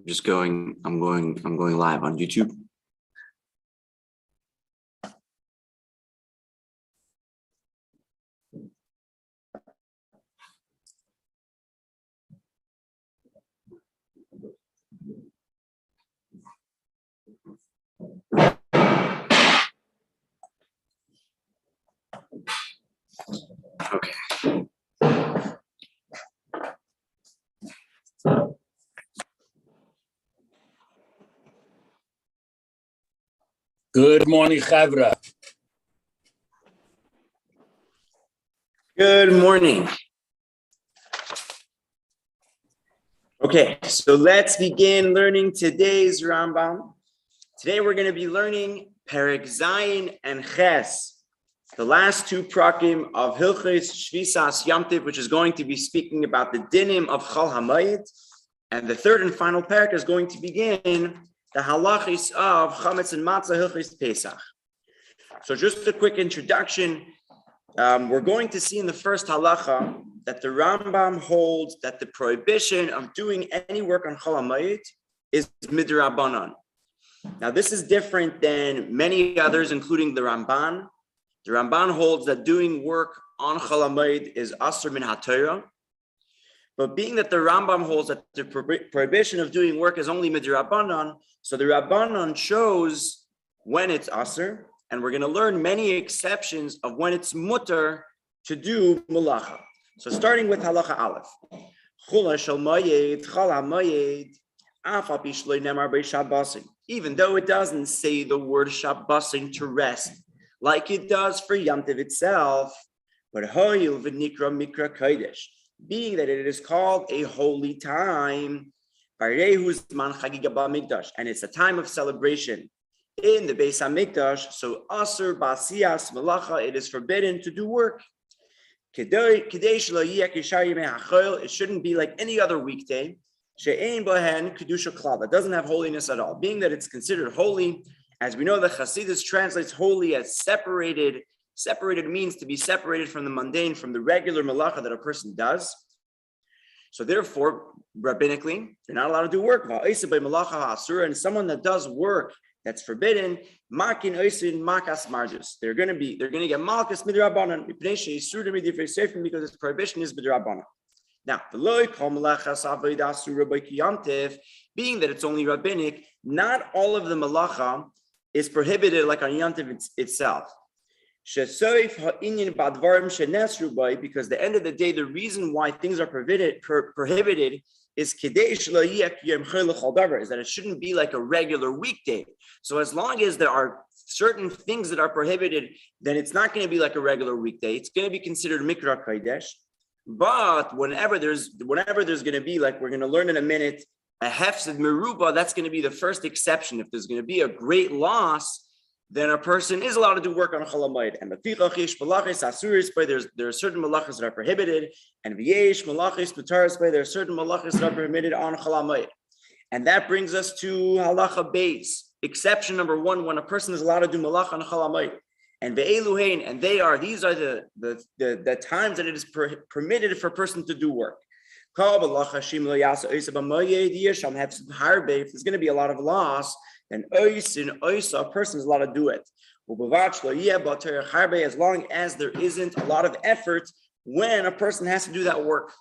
I'm going live on YouTube. Okay. Good morning, Chavra. Good morning. Okay, so let's begin learning today's Rambam. Today we're going to be learning Perek Zayin and Ches, the last two prakim of Hilchos Shvisas Yom Tov, which is going to be speaking about the dinim of Chol HaMoed, and the third and final parak is going to begin the halachis of Chametz and Matzah Hilchos Pesach. So just a quick introduction. We're going to see in the first halacha that the Rambam holds that the prohibition of doing any work on Chol HaMoed is midrabanan. Now, this is different than many others, including the Ramban. The Ramban holds that doing work on Chol HaMoed is asur min haTorah. But being that the Rambam holds that the prohibition of doing work is only midrabanan, so the Rabbanan shows when it's asur, and we're going to learn many exceptions of when it's mutter to do malacha. So starting with halacha aleph. Chula shel moyed, chol hamoyed, af al pi shloi nemar b'shabbasin. Even though it doesn't say the word shabbasin to rest, like it does for Yom Tov itself, but hoyil v'nikra mikra kodesh, being that it is called a holy time, and it's a time of celebration in the Beis HaMikdash, so asur ba'asiyas malacha, it is forbidden to do work. It shouldn't be like any other weekday. It doesn't have holiness at all. Being that it's considered holy, as we know, the Chassidus translates holy as separated. Separated means to be separated from the mundane, from the regular malacha that a person does. So therefore, rabbinically, you're not allowed to do work. And someone that does work that's forbidden, makin oisin makas marjus. They're going to get malchus midrabanan because its prohibition is midrabanan. Now, being that it's only rabbinic, not all of the malacha is prohibited like on Yom Tov itself. Because the end of the day, the reason why things are prohibited is that it shouldn't be like a regular weekday. So as long as there are certain things that are prohibited, then it's not going to be like a regular weekday. It's going to be considered mikra kodesh. But whenever there's going to be, like we're going to learn in a minute, a hefsed meruba, that's going to be the first exception. If there's going to be a great loss, then a person is allowed to do work on Chol HaMoed. And there are certain malachas that are prohibited, and there are certain malachas that are permitted on Chol HaMoed. And that brings us to halacha beis. Exception number one, when a person is allowed to do malach on Chol HaMoed. And these are the times that it is permitted for a person to do work. If there's going to be a lot of loss, then a person is allowed to do it. As long as there isn't a lot of effort when a person has to do that work.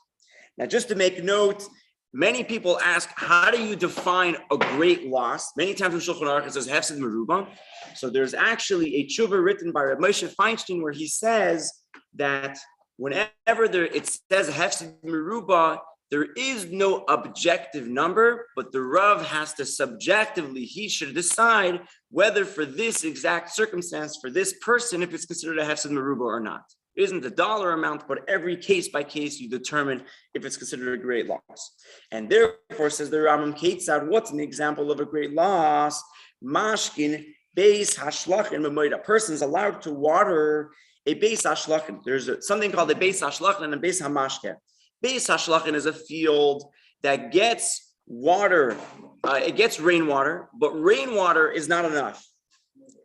Now, just to make note, many people ask, how do you define a great loss? Many times in Shulchan Aruch it says hefsed meruba. So there's actually a tshuva written by Rabbi Moshe Feinstein where he says that whenever it says hefsed meruba, there is no objective number, but the Rav has to subjectively, he should decide whether for this exact circumstance, for this person, if it's considered a hefsed meruba or not. It isn't the dollar amount, but every case by case, you determine if it's considered a great loss. And therefore, says the Rambam Ketzad, what's an example of a great loss? Mashkin beis hashlachin b'moed. A person's allowed to water a beis hashlachin. There's something called a beis hashlachin and a beis hamashke. Beis hashlachin is a field that gets water, it gets rainwater, but rainwater is not enough.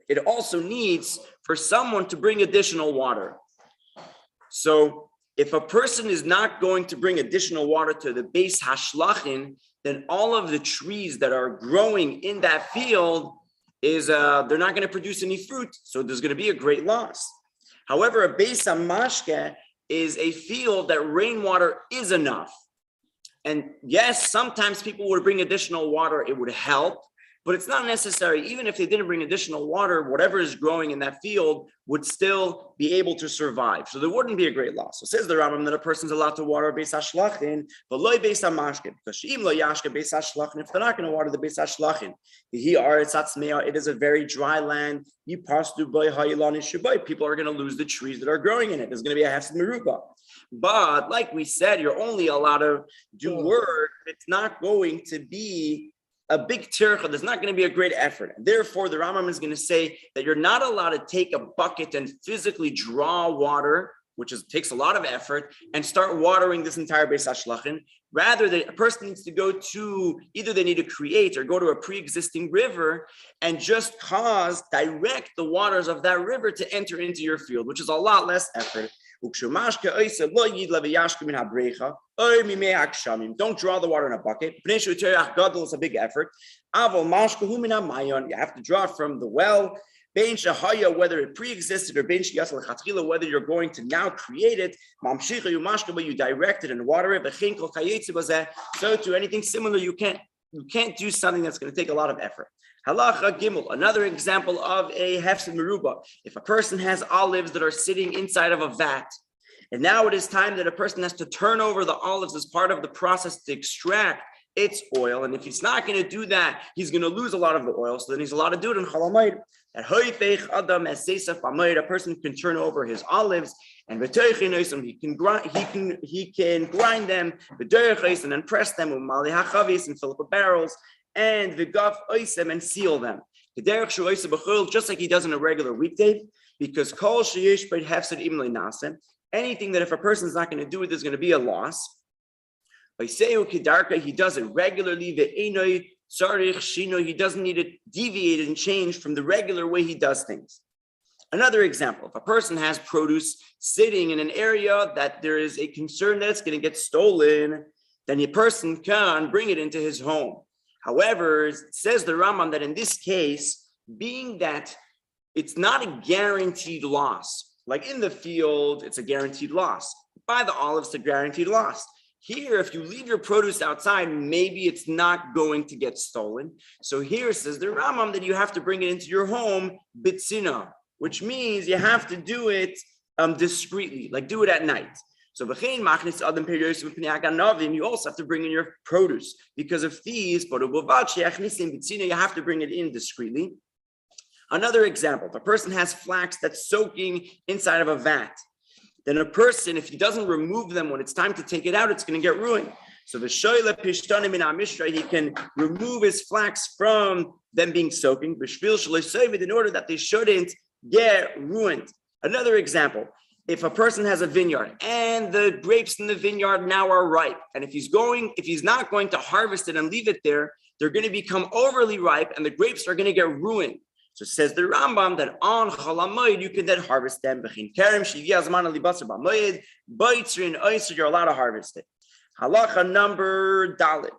It also needs for someone to bring additional water. So if a person is not going to bring additional water to the base hashlachin, then all of the trees that are growing in that field they're not going to produce any fruit. So there's going to be a great loss. However, a base hamashke is a field that rainwater is enough. And yes, sometimes people would bring additional water, it would help, but it's not necessary. Even if they didn't bring additional water, whatever is growing in that field would still be able to survive. So there wouldn't be a great loss. So says the Rambam that a person's allowed to water beis hashlachin, but loy beis hamashke, because she'im lo yashke beis hashlachin, if they're not going to water the beis hashlachin, it is a very dry land. People are going to lose the trees that are growing in it. There's going to be a hefsed meruba. But like we said, you're only allowed to do work. It's not going to be a big tircha. There's not going to be a great effort. And therefore, the Rambam is going to say that you're not allowed to take a bucket and physically draw water, which takes a lot of effort, and start watering this entire beis hashlachin. Rather, a person needs to go to, either they need to create or go to a pre-existing river and just direct the waters of that river to enter into your field, which is a lot less effort. Don't draw the water in a bucket. It's a big effort. You have to draw from the well. Whether it pre-existed or whether you're going to now create it, you direct it and water it. So to anything similar, you can't do something that's going to take a lot of effort. Halacha Gimel, another example of a hefsed meruba. If a person has olives that are sitting inside of a vat, and now it is time that a person has to turn over the olives as part of the process to extract its oil, and if he's not going to do that, he's going to lose a lot of the oil, so then he's allowed to do it in chalamayid. A person can turn over his olives, and he can grind them, and then press them, and fill up the barrels, and and seal them, just like he does in a regular weekday, because anything that if a person is not going to do it, there's going to be a loss. He does it regularly. He doesn't need to deviate and change from the regular way he does things. Another example, if a person has produce sitting in an area that there is a concern that it's going to get stolen, then a person can bring it into his home. However, it says the Rambam that in this case, being that it's not a guaranteed loss, like in the field, it's a guaranteed loss. Buy the olives, it's a guaranteed loss. Here, if you leave your produce outside, maybe it's not going to get stolen. So here says the Rambam that you have to bring it into your home, bitzina, which means you have to do it discreetly, like do it at night. So you also have to bring in your produce because of thieves, but you have to bring it in discreetly. Another example, if a person has flax that's soaking inside of a vat, then a person, if he doesn't remove them when it's time to take it out, it's going to get ruined. So the shoyle pishtanim in Amishra, he can remove his flax from them being soaking, in order that they shouldn't get ruined. Another example, if a person has a vineyard and the grapes in the vineyard now are ripe, and if he's not going to harvest it and leave it there, they're going to become overly ripe and the grapes are going to get ruined. So it says the Rambam that on Chalamoid you can then harvest them. You're allowed to harvest it. Halacha number Dalet.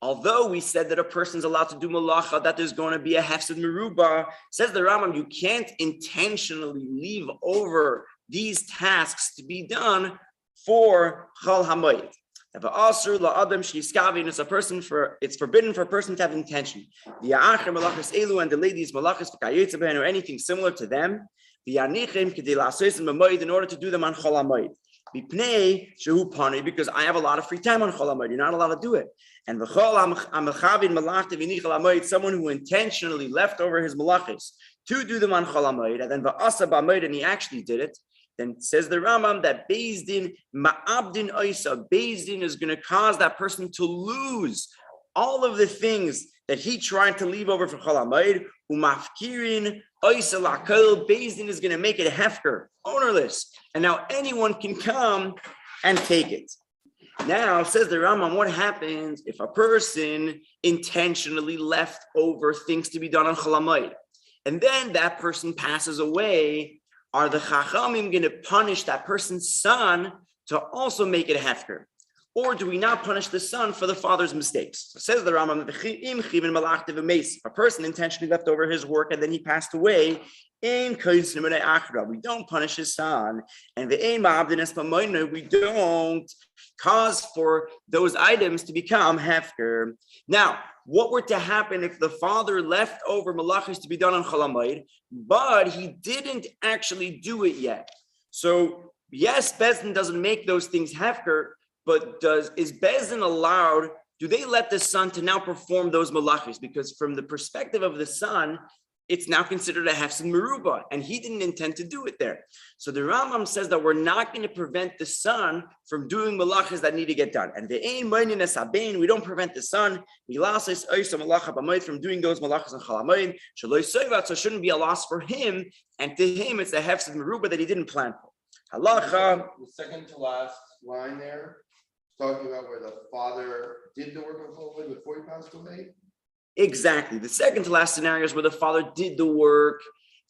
Although we said that a person's allowed to do malacha, that there's going to be a hefsed meruba, says the Rambam, you can't intentionally leave over these tasks to be done for Chol HaMoed. It's forbidden for a person to have intention. And the ladies malachas or anything similar to them, in order to do them on Chol HaMoed. Because I have a lot of free time on Chol HaMoed. You're not allowed to do it. And someone who intentionally left over his malachas to do them on Chol HaMoed, and then and he actually did it, then says the Rambam that Beis Din ma'abdin oisa, Beis Din is going to cause that person to lose all of the things that he tried to leave over for Chol HaMoed. Umafkirin oisa lakol, Beis Din is going to make it hefker, ownerless, and now anyone can come and take it. Now, says the Rambam, what happens if a person intentionally left over things to be done on Chol HaMoed, and then that person passes away? are the Chachamim going to punish that person's son to also make it hefker? Or do we not punish the son for the father's mistakes? So says the Rambam, a person intentionally left over his work and then he passed away, we don't punish his son, and we don't cause for those items to become hefker. Now, what were to happen if the father left over malachos to be done on Chol Hamoed, but he didn't actually do it yet? So yes, Bezdin doesn't make those things hefker, but is Bezdin allowed? Do they let the son to now perform those malachos? Because from the perspective of the son, it's now considered a hefsed meruba, and he didn't intend to do it there. So the Rambam says that we're not going to prevent the son from doing malachas that need to get done. And we don't prevent the son from doing those malachas on Chol Hamoed. So it shouldn't be a loss for him, and to him it's a hefsed meruba that he didn't plan for. Halacha. The second to last line there, talking about where the father did the work of Chol Hamoed before he passed away. Exactly. The second to last scenario is where the father did the work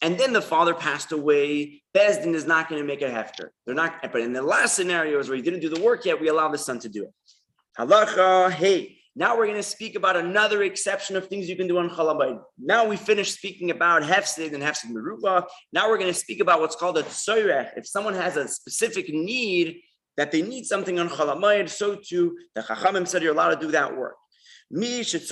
and then the father passed away. Bezdin is not going to make a hefker. They're not. But in the last scenario is where he didn't do the work yet, we allow the son to do it. Halacha. Hey, now we're going to speak about another exception of things you can do on Chol Hamoed. Now we finished speaking about hefsed and hefsed meruba. Now we're going to speak about what's called a tzoyrech. If someone has a specific need that they need something on Chol Hamoed, so too the Chachamim said you're allowed to do that work. If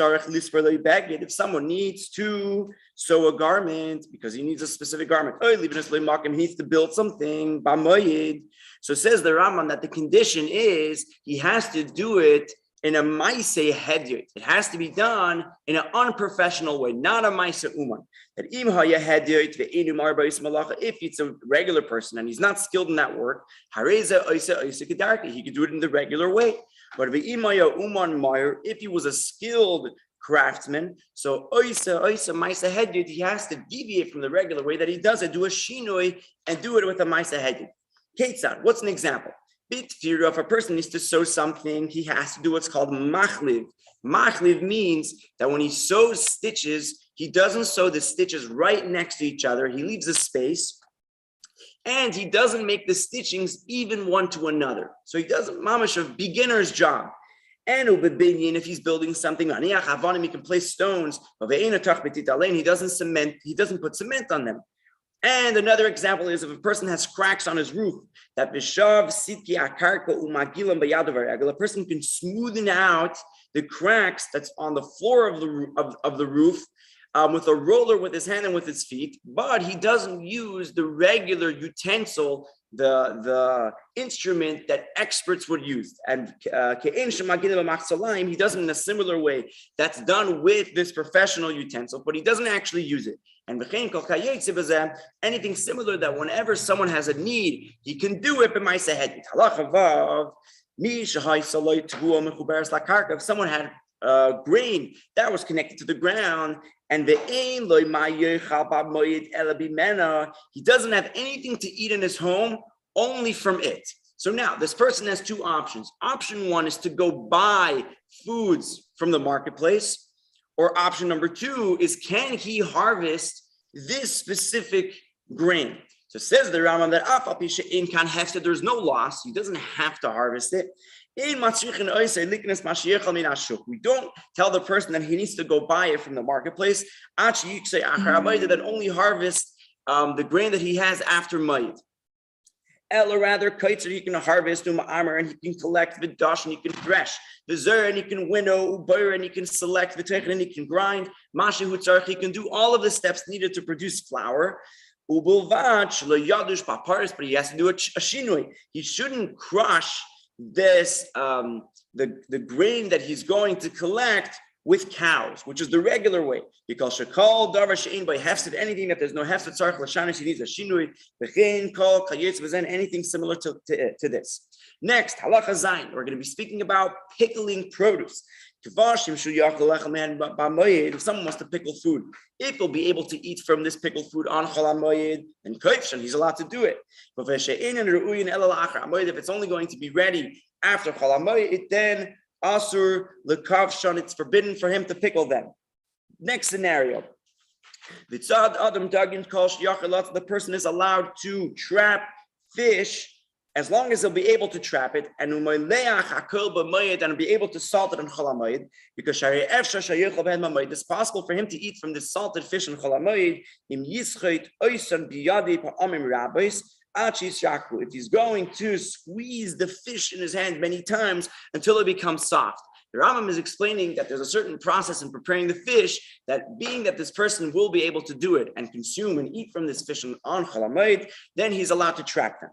someone needs to sew a garment because he needs a specific garment, he needs to build something. So says the Rambam that the condition is he has to do it in a maaseh hedyot. It has to be done in an unprofessional way, not a maaseh uman. That if it's a regular person and he's not skilled in that work, he could do it in the regular way. But if he was a skilled craftsman, so he has to deviate from the regular way that he does it, do a shinoi and do it with a maaseh hedyot. Ketzad, what's an example? If a person needs to sew something, he has to do what's called machliv. Machliv means that when he sews stitches, he doesn't sew the stitches right next to each other. He leaves a space. And he doesn't make the stitchings even one to another. So he does mamash a beginner's job. And if he's building something, he can place stones. He doesn't put cement on them. And another example is if a person has cracks on his roof, that a person can smoothen out the cracks that's on the floor of the roof with a roller with his hand and with his feet, but he doesn't use the regular utensil, the instrument that experts would use. And he does it in a similar way that's done with this professional utensil, but he doesn't actually use it. And anything similar that whenever someone has a need, he can do it. If someone had grain that was connected to the ground, and he doesn't have anything to eat in his home, only from it. So now this person has two options. Option one is to go buy foods from the marketplace, or option number two is, can he harvest this specific grain? So says the Rambam that there's no loss. He doesn't have to harvest it. We don't tell the person that he needs to go buy it from the marketplace. That only harvest the grain that he has after Mayid. Or rather, he can harvest and he can collect the dash and he can thresh the zer and he can winnow and he can select the techen and he can grind. He can do all of the steps needed to produce flour. But he has to do a shinui. He shouldn't crush this the grain that he's going to collect with cows, which is the regular way. Because shekol davar she'in by hefsed, anything that there's no hefsed tzarich l'shanish, he needs a shinui. V'chein kol kayetz v'zen, anything similar to this. Next, halacha zayin, we're going to be speaking about pickling produce. If someone wants to pickle food, if he'll be able to eat from this pickled food on Chol Hamoed, then koifshan, he's allowed to do it. If it's only going to be ready after Chol Hamoed, then asur lekavshan, it's forbidden for him to pickle them. Next scenario. The person is allowed to trap fish as long as they'll be able to trap it, and be able to salt it on Cholamayid, because it's possible for him to eat from this salted fish in Cholamayid. If he's going to squeeze the fish in his hand many times until it becomes soft. The Rambam is explaining that there's a certain process in preparing the fish, that being that this person will be able to do it and consume and eat from this fish on Cholamayid, then he's allowed to trap them.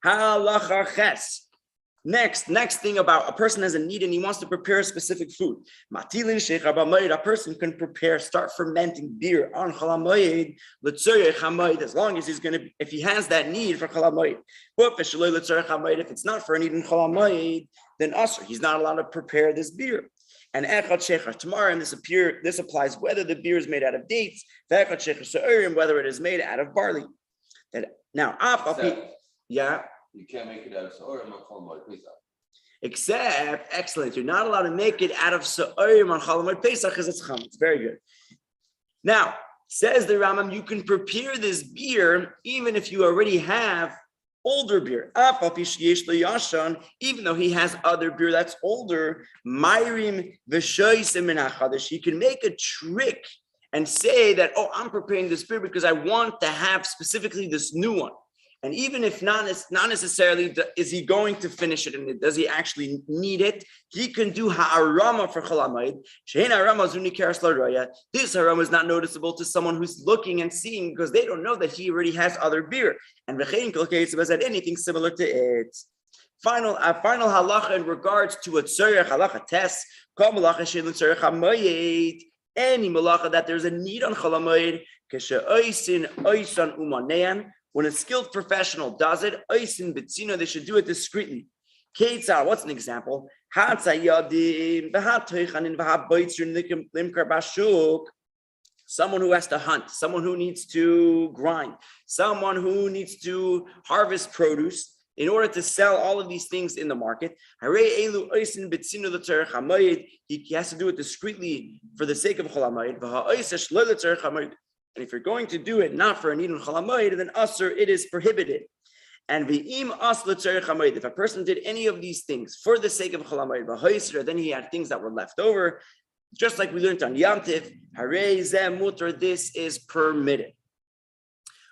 Halacha ches. Next thing about a person has a need and he wants to prepare a specific food. Matilin sheikh a person can start fermenting beer on Cholamayid, as long as if he has that need for Cholamayid. But if it's not for a need in Cholamayid, then also he's not allowed to prepare this beer. And echad sheikh tomorrow, and this applies whether the beer is made out of dates, echad sheikh whether it is made out of barley. Now, yeah. You can't make it out of Sa'orim on Cholamayid Pesach. Except, excellent, you're not allowed to make it out of Sa'orim on Cholamayid Pesach because it's Chametz. Very good. Now, says the Rambam, you can prepare this beer even if you already have older beer. Even though he has other beer that's older, he can make a trick and say that, oh, I'm preparing this beer because I want to have specifically this new one. And even if not necessarily is he going to finish it, and does he actually need it, he can do ha'arama for Cholamayid. This harama is not noticeable to someone who's looking and seeing, because they don't know that he already has other beer. And anything similar to it. Final halacha in regards to a tzorech halacha test. Any malacha that there's a need on Cholamayid, when a skilled professional does it, they should do it discreetly. What's an example? Someone who has to hunt, someone who needs to grind, someone who needs to harvest produce in order to sell all of these things in the market. He has to do it discreetly for the sake of Cholamayid. And if you're going to do it not for a need in Cholamayid, then asur, it is prohibited. And if a person did any of these things for the sake of Cholamayid, then he had things that were left over, just like we learned on Yom Tiv, this is permitted.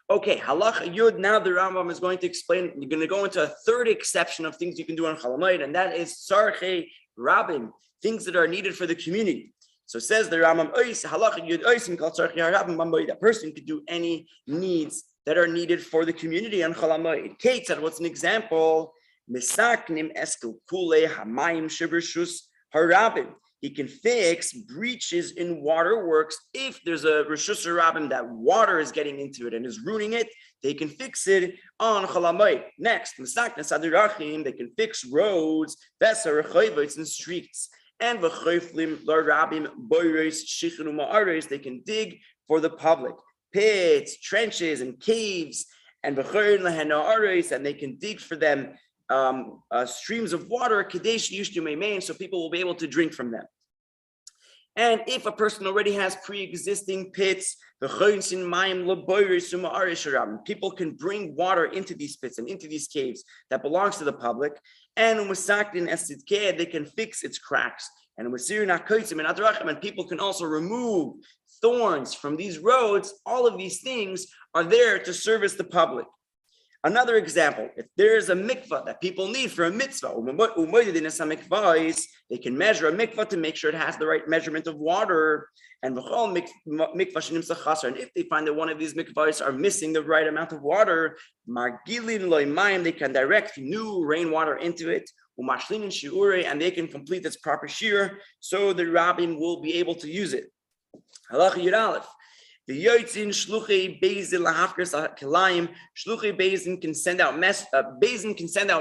Okay, halacha yud. Now the Rambam is going to explain. You're going to go into a third exception of things you can do on Cholamayid, and that is sarchei rabim, things that are needed for the community. So says the Rambam, that person could do any needs that are needed for the community on Cholamayid. Keitzad, what's an example? He can fix breaches in waterworks. If there's a Reshus Harabim that water is getting into it and is ruining it, they can fix it on Cholamayid. Next, they can fix roads, and streets. And they can dig for the public pits, trenches, and caves, and they can dig for them streams of water, so people will be able to drink from them. And if a person already has pre-existing pits, people can bring water into these pits and into these caves that belongs to the public. And they can fix its cracks. And people can also remove thorns from these roads. All of these things are there to service the public. Another example, if there's a mikvah that people need for a mitzvah, they can measure a mikvah to make sure it has the right measurement of water. And if they find that one of these mikvahs are missing the right amount of water, they can direct new rainwater into it, and they can complete its proper shear, so the rabbin will be able to use it. Halacha Yud Aleph. The Yotzin Shluchei Beizin Lahafkers Kilayim. Shluchei Beizin can send out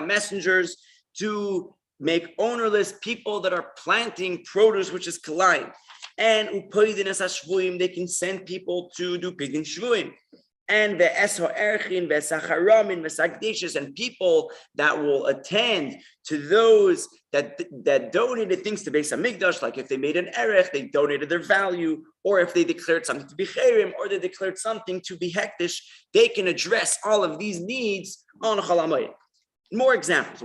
messengers to make ownerless people that are planting produce, which is Kilayim. And Upoidin Es HaShvuim, they can send people to do Pidin Shvuim. and the Eshoerchin, Vesacharamin, Vesagdishis, and people that will attend to those that donated things to Beis Hamikdash, like if they made an erech, they donated their value, or if they declared something to be cherim, or they declared something to be hektish, they can address all of these needs on Chol HaMoed. More examples.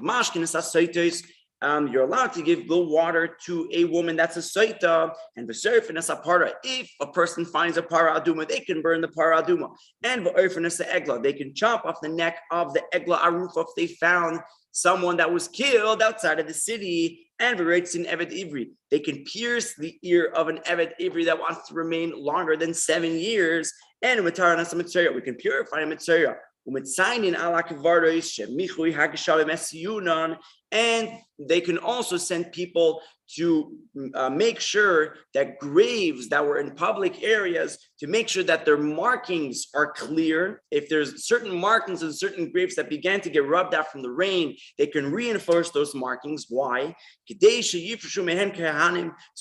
You're allowed to give the water to a woman that's a soita, and the serfin a para. If a person finds a para aduma, they can burn the para aduma. And the orphan is egla, they can chop off the neck of the egla aruf if they found someone that was killed outside of the city. And the rights in Evet Ivri, they can pierce the ear of an Evet Ivri that wants to remain longer than 7 years. And we can purify a mitzvah. And they can also send people to make sure that graves that were in public areas, to make sure that their markings are clear. If there's certain markings in certain graves that began to get rubbed out from the rain, they can reinforce those markings. Why? So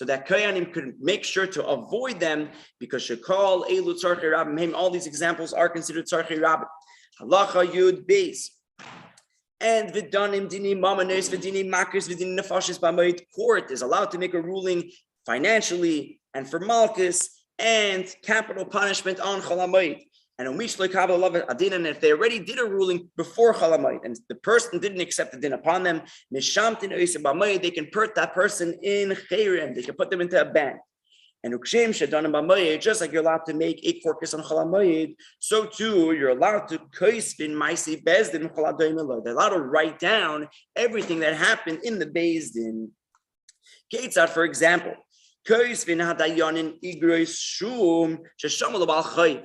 that Kohanim could make sure to avoid them, because all these examples are considered tzarchei Rabbi. Halacha Yud Beis. And v'danim dinim mamanos v'dinim makers v'dinim nefashis b'moed. Court is allowed to make a ruling financially and for malchus and capital punishment on Chol HaMoed. And if they already did a ruling before Chol HaMoed and the person didn't accept the din upon them, they can put that person in chayrim. They can put them into a ban. And just like you're allowed to make a korkus on Chol HaMoed, so too you're allowed to koisvin maisi bezdin chol hadoim. They're allowed to write down everything that happened in the bezdin. Ketzad, for example, koisvin hadayonin igrois shum sheshamol bal chayv.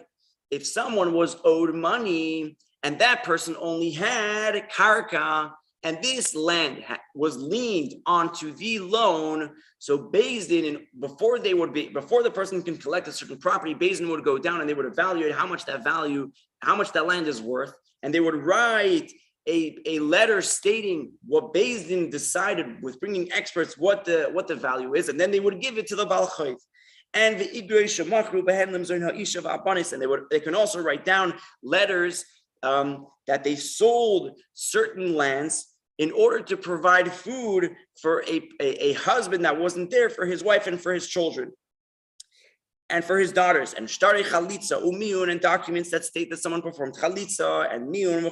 If someone was owed money and that person only had karka, and this land was liened onto the loan, so Beis Din, before the person can collect a certain property, Beis Din would go down and they would evaluate how much that land is worth, and they would write a letter stating what Beis Din decided with bringing experts what the value is, and then they would give it to the Baal Chayv. And the they can also write down letters that they sold certain lands in order to provide food for a husband that wasn't there for his wife and for his children and for his daughters. And shtari chalitza umiyun, and documents that state that someone performed chalitza and miyun.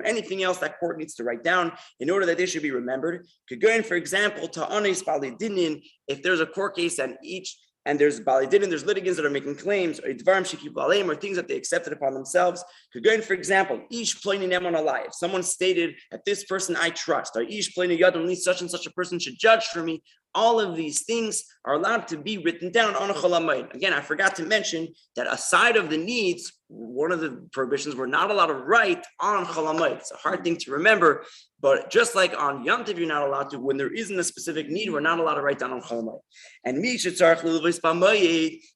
Anything else that court needs to write down in order that they should be remembered. Could go in, for example, to anis balidinin, if there's a court case and there's balidinin, there's litigants that are making claims, or or things that they accepted upon themselves. Could go in, for example, ish pleni nemon alai. If someone stated that this person I trust, or ish pleni yadon, only such and such a person should judge for me. All of these things are allowed to be written down on a Chol HaMoed. Again, I forgot to mention that aside of the needs, one of the prohibitions, we're not allowed to write on Chol HaMoed. It's a hard thing to remember, but just like on Yom Tov, you're not allowed to, when there isn't a specific need, we're not allowed to write down on Chol HaMoed. And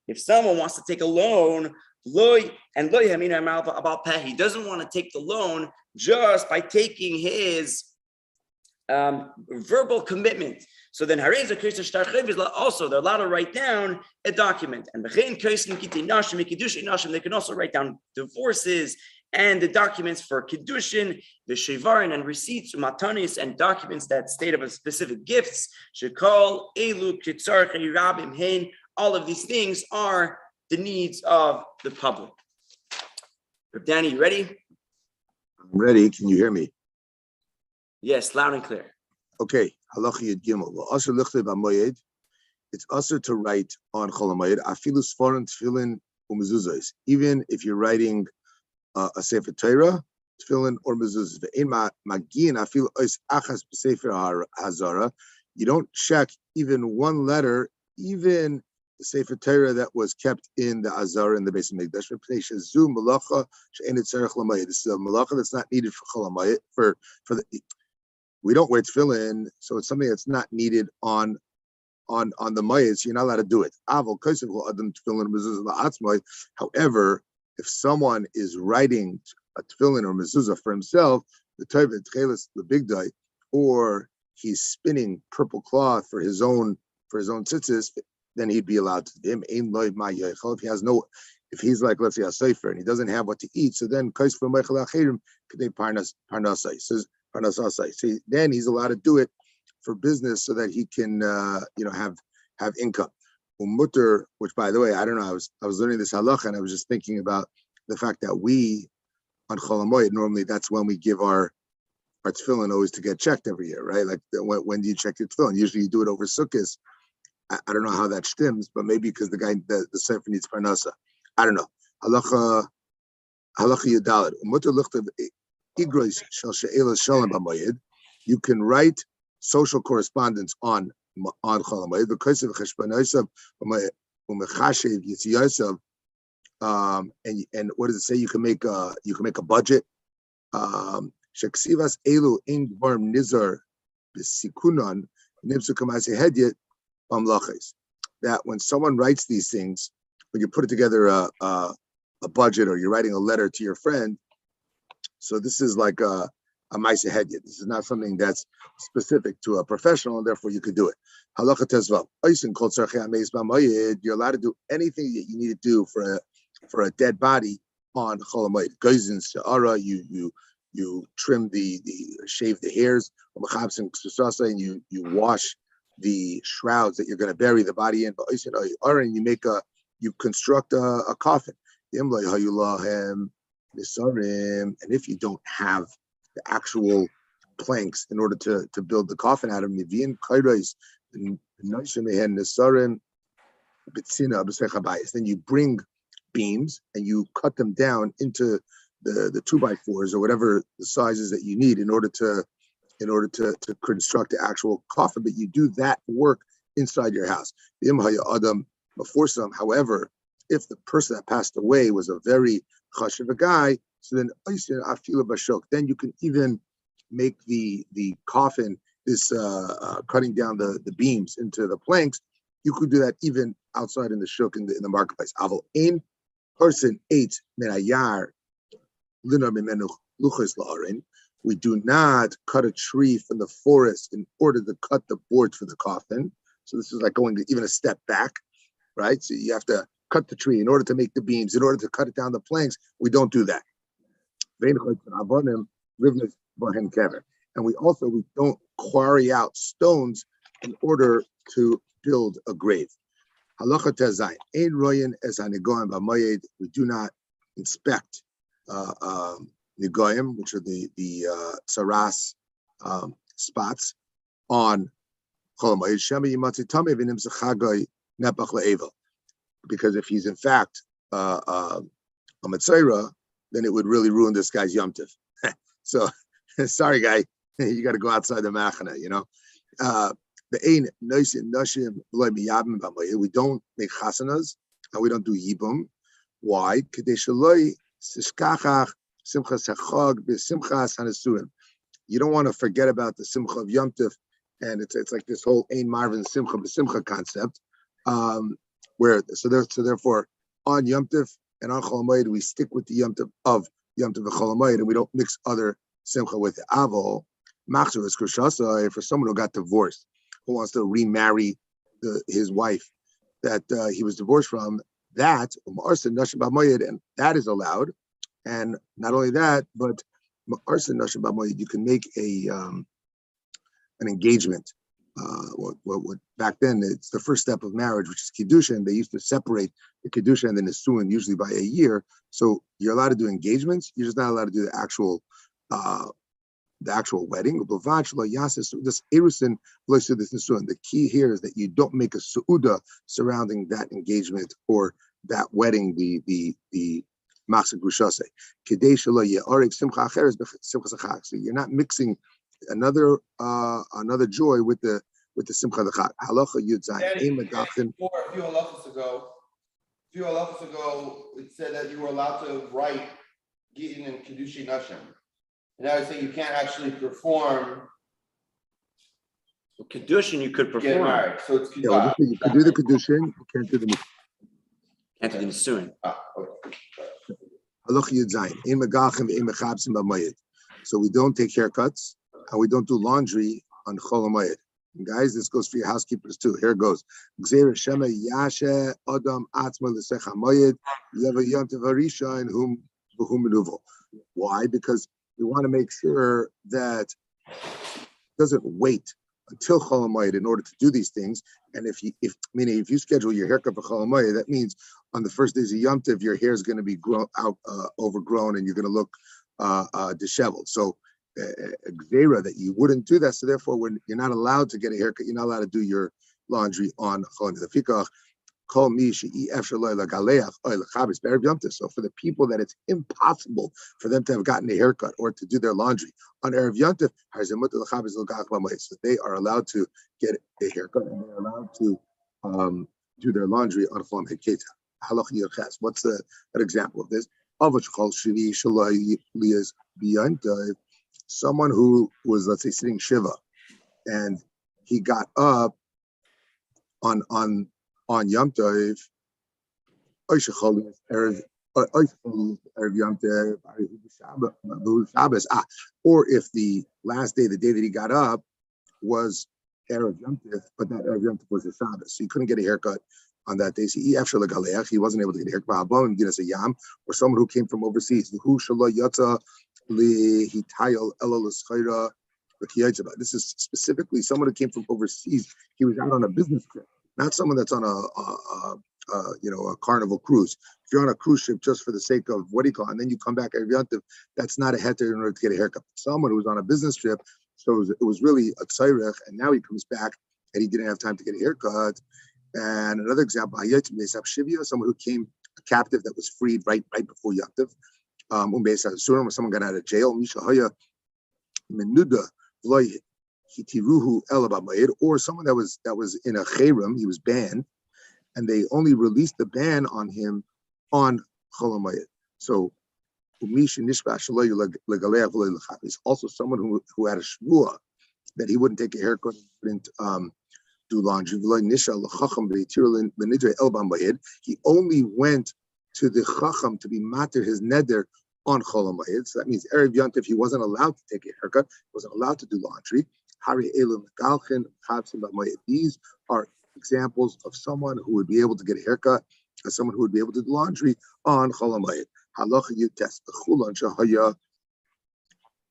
if someone wants to take a loan, he doesn't want to take the loan just by taking his verbal commitment. So then also they're allowed to write down a document. And they can also write down divorces and the documents for kiddushin, the shevarin and receipts, matanis, and documents that state of a specific gifts. Shekol elu kitzarchei rabim hein. All of these things are the needs of the public. Danny, you ready? I'm ready. Can you hear me? Yes, loud and clear. Okay. Halacha Yud Gimel. Asher lichtei b'moed. It's asher to write on Chol HaMoed. Afilu sforim tefillin umezuzos. Even if you're writing a sefer Torah, tefillin or mezuzos. Ve'ein magin afilu ois achas b'sefer hazara. You don't check even one letter, even the sefer Torah that was kept in the Azara in the Beis Hamikdash. This is a malacha that's not needed for Chol HaMoed. For the we don't wear tefillin, so it's something that's not needed on the moed, so you're not allowed to do it. However, if someone is writing a tefillin or mezuzah for himself, the big day, or he's spinning purple cloth for his own tzitzis, then he'd be allowed to. Him ein loy ma yochel. If he has no, if he's like, let's say, a sefer and he doesn't have what to eat, so then kais for meichel achirim k'dei parnasai. Says parnasasai. So then he's allowed to do it for business so that he can, have income. Umutter, which by the way, I don't know, I was learning this halacha and I was just thinking about the fact that we on Chol HaMoed, normally that's when we give our tefillin always to get checked every year, right? Like when do you check your tefillin? Usually you do it over Sukkot. I don't know how that stems, but maybe because the sefer needs parnasa. I don't know. Halacha Yudalet. Umutter lichtav igrois shel she'elas shalom b'moed. You can write social correspondence on Chol HaMoed. V'kosev cheshbonosav u'mechashev yitziyosav. And what does it say? You can make a budget. Sheksivas elu in dvarim nizar b'sikunon nibsu kamase hedyet b'mlachos. That when someone writes these things, when you put it together a budget or you're writing a letter to your friend, so this is like a ma'aseh hedyet. This is not something that's specific to a professional, and therefore you could do it. Halacha tezvav. You're allowed to do anything that you need to do for a dead body on Chol HaMoed. Geizin she'ara, you trim shave the hairs, and you wash the shrouds that you're going to bury the body in. And you construct a coffin. And if you don't have the actual planks in order to build the coffin out of them, then you bring beams and you cut them down into the 2x4s or whatever the sizes that you need in order to construct the actual coffin. But you do that work inside your house. However, if the person that passed away was a very chashuv guy, so then you can even make the coffin, this cutting down the beams into the planks. You could do that even outside in the shuk in the marketplace. Aval ein person ate menayar linar mimenu luchos la'arin. We do not cut a tree from the forest in order to cut the boards for the coffin. So this is like going even a step back, right? So you have to cut the tree in order to make the beams, in order to cut it down the planks. We don't do that. And we don't quarry out stones in order to build a grave. Halacha tezayin ein royin es hanigoyim b'moyed. We do not inspect nigoyim, which are the saras spots on Chol HaMoed. Shema yimatzi tamei v'nim zechagoy nepach le'evel. Because if he's in fact a Metzora, then it would really ruin this guy's Yom Tiv. So, sorry, guy, you got to go outside the machana, We don't make chasanas and we don't do yibum. Why? You don't want to forget about the simcha of Yom Tiv, and it's like this whole ein marvin simcha b'simcha concept. Therefore, on Yom Tiv and on Chol HaMoed, we stick with the Yom Tiv of Yom Tiv and Chol HaMoed, and we don't mix other simcha with it. Avol, machzor is kushasa, for someone who got divorced, who wants to remarry his wife that he was divorced from, that, and that is allowed. And not only that, but you can make an engagement. What back then it's the first step of marriage, which is kiddushin. They used to separate the kiddushin and the nisuin usually by a year. So you're allowed to do engagements. You're just not allowed to do the actual wedding. The key here is that you don't make a su'uda surrounding that engagement or that wedding. The machzor grushase. So you're not mixing another joy with the simcha d'chag. Halacha yud zayin. A few halachas ago, it said that you were allowed to write gittin and kiddushin nashim. And now I say you can't actually perform. Kiddushin you could perform. Get married, so it's you could do the kiddushin. You can't do the nisuin. Halacha yud zayin. So we don't take haircuts and we don't do laundry on Chol HaMoed. And guys, this goes for your housekeepers too. Here it goes. Gzeira Shema Yashe Adam Atzma L'Sech HaMoyed Yeva Yom Tov Harishon Hum V'Hum Menuvo. Why? Because we want to make sure that it doesn't wait until Chol HaMoed in order to do these things. And if you schedule your haircut for Chol HaMoed, that means on the first days of Yom Tov, your hair is going to be overgrown, and you're going to look disheveled. So Gzeira that you wouldn't do that. So therefore, when you're not allowed to get a haircut, you're not allowed to do your laundry on Chol HaMoed. So for the people that it's impossible for them to have gotten a haircut or to do their laundry on Erev Yom Tov, so they are allowed to get a haircut and they're allowed to do their laundry on Chol HaMoed. What's an example of this? Someone who was, let's say, sitting Shiva, and he got up on Yom Tov, or if the last day, the day that he got up, was Erev Yom Tov, but that Erev Yom Tov was a Shabbos, so he couldn't get a haircut on that day. So he wasn't able to get a haircut. Or someone who came from overseas. This is specifically someone who came from overseas. He was out on a business trip, not someone that's on a carnival cruise. If you're on a cruise ship just for the sake of and then you come back every Yom Tov, that's not a heter in order to get a haircut. Someone who was on a business trip, so it was really a tzairech, and now he comes back and he didn't have time to get a haircut. And another example, someone who came a captive that was freed right before Yom Tov. When someone got out of jail, or someone that was in a cherem, he was banned, and they only released the ban on him on Chol HaMoed. So he's also someone who had a shvua that he wouldn't take a haircut, wouldn't do laundry. He only went to the chacham to be matir his neder on Chol HaMoed. So that means Erev Yom Tov, he wasn't allowed to take a haircut, wasn't allowed to do laundry. These are examples of someone who would be able to get a haircut, as someone who would be able to do laundry on Chol HaMoed. Halacha Yutes B'chulon Shahaya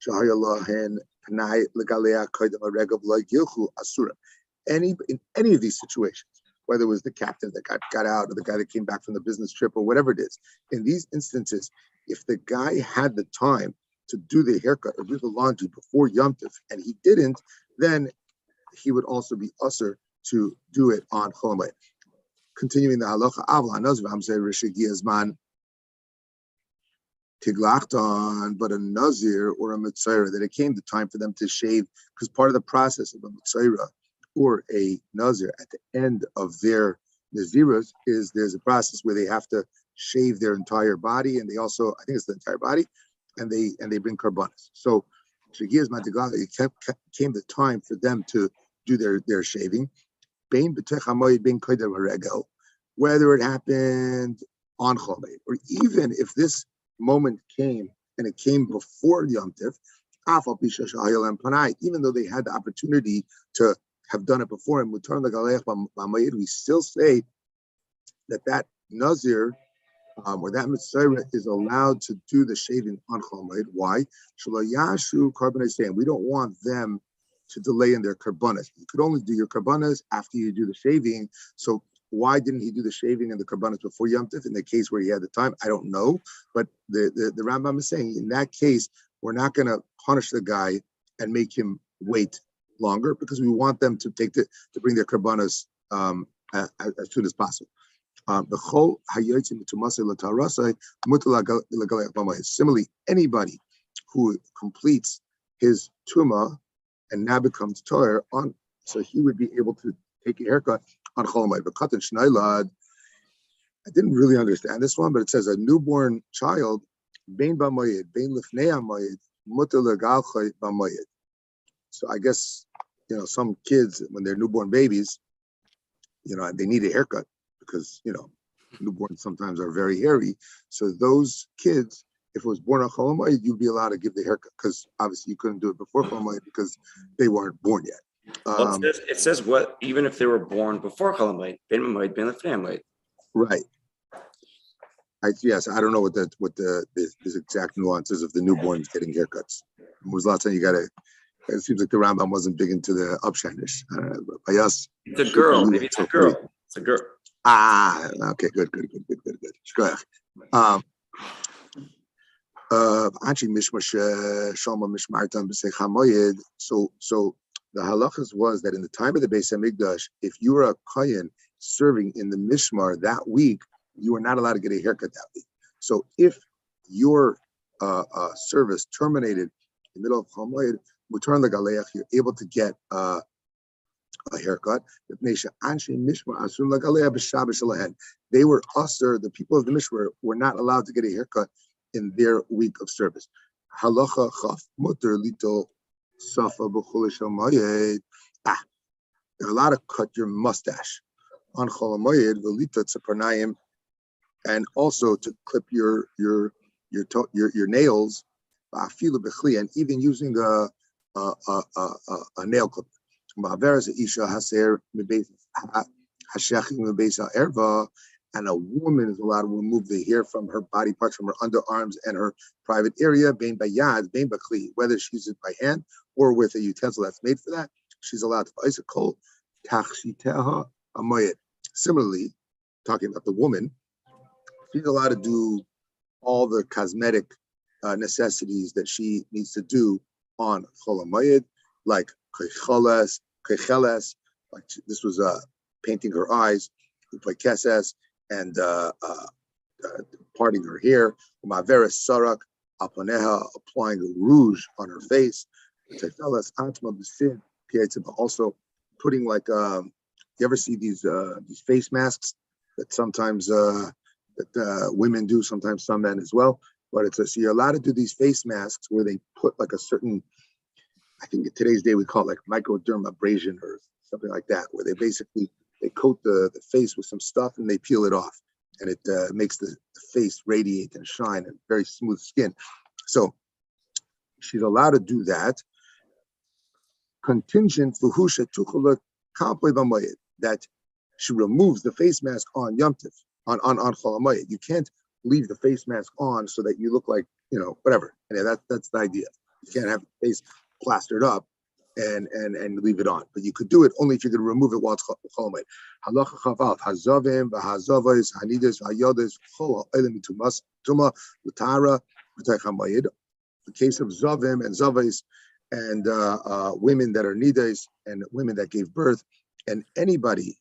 Lahen Pnai Legalea Koydem Aregav Lo Yilchu Asura. In any of these situations, whether it was the captain that got out or the guy that came back from the business trip or whatever it is, in these instances, if the guy had the time to do the haircut or do the laundry before Yom Tov and he didn't, then he would also be usher to do it on Chol HaMoed. Continuing the halacha, but a nazir or a mitzayra, that it came the time for them to shave, because part of the process of a mitzayra or a nazir at the end of their naziras is there's a process where they have to shave their entire body, and they also, I think it's the entire body, and they bring karbanos. So it came the time for them to do their shaving. Whether it happened on Chol HaMoed, or even if this moment came and it came before Yom Tov, even though they had the opportunity to have done it before, and we still say that nazir or that mitzvah is allowed to do the shaving on Chol HaMoed. Why? We don't want them to delay in their karbanas. You could only do your karbanas after you do the shaving. So why didn't he do the shaving and the karbanas before Yom Tov in the case where he had the time? I don't know. But the Rambam is saying in that case, we're not going to punish the guy and make him wait longer, because we want them to bring their karbanas as soon as possible. Similarly, anybody who completes his tumah and now becomes toyer on, so he would be able to take a haircut on Chol HaMoed. I didn't really understand this one, but it says a newborn child, bein b'moyed, bein lifnei hamoyed, mutar legalchay b'moyed. So I guess, some kids, when they're newborn babies, they need a haircut because, newborns sometimes are very hairy. So those kids, if it was born on Chol HaMoed, you'd be allowed to give the haircut, because obviously you couldn't do it before Chol HaMoed because they weren't born yet. Well, it says what, even if they were born before Chol Hamoed, Ben Hamoed, Ben Lefnei Hamoed. Right. Yes, I don't know what the exact nuances of the newborns getting haircuts. When was the last time you got a? It seems like the Rambam wasn't big into the upshinish. By us, it's a girl. Maybe it's a girl. It's a girl. Okay, good. Actually, mishmash shoma mishmartan b'sei chamoyed. So the halachas was that in the time of the Beis Hamikdash, if you were a kohen serving in the mishmar that week, you were not allowed to get a haircut that week. So if your service terminated in the middle of chamoyed, return the galeach, you're able to get a haircut. They were usher, the people of the Mishmar were not allowed to get a haircut in their week of service. Halacha chaf muter lito safa b'chulish hamayed. You're allowed to cut your mustache on Chol Hamoed v'lita tzeparnayim, and also to clip your nails, and even using a nail clipper. And a woman is allowed to remove the hair from her body parts, from her underarms and her private area, whether she uses it by hand or with a utensil that's made for that. She's allowed to ice a coal. Similarly, talking about the woman, she's allowed to do all the cosmetic necessities that she needs to do on Chol Hamoed, like kecheles, like this was painting her eyes, keses, and parting her hair, maveres sarak aponeha, applying rouge on her face, also putting like you ever see these face masks that sometimes that women do, sometimes some men as well, but it's so you're allowed to do these face masks where they put like a certain, I think in today's day we call it like microdermabrasion or something like that, where they coat the face with some stuff and they peel it off, and it makes the face radiate and shine and very smooth skin. So she's allowed to do that. Contingent that she removes the face mask on Yom Tov, on Chol Hamoed. You can't leave the face mask on so that you look like, whatever. And that's the idea. You can't have the face plastered up and leave it on. But you could do it only if you could remove it while it's Chol Hamoed. Halacha chavat hazavim v'hazavos hanidas v'hayodes chol ha'olim mitumas tuma l'tara v'tay chamoed. The case of zavim and zavos and women that are nidas and women that gave birth, and anybody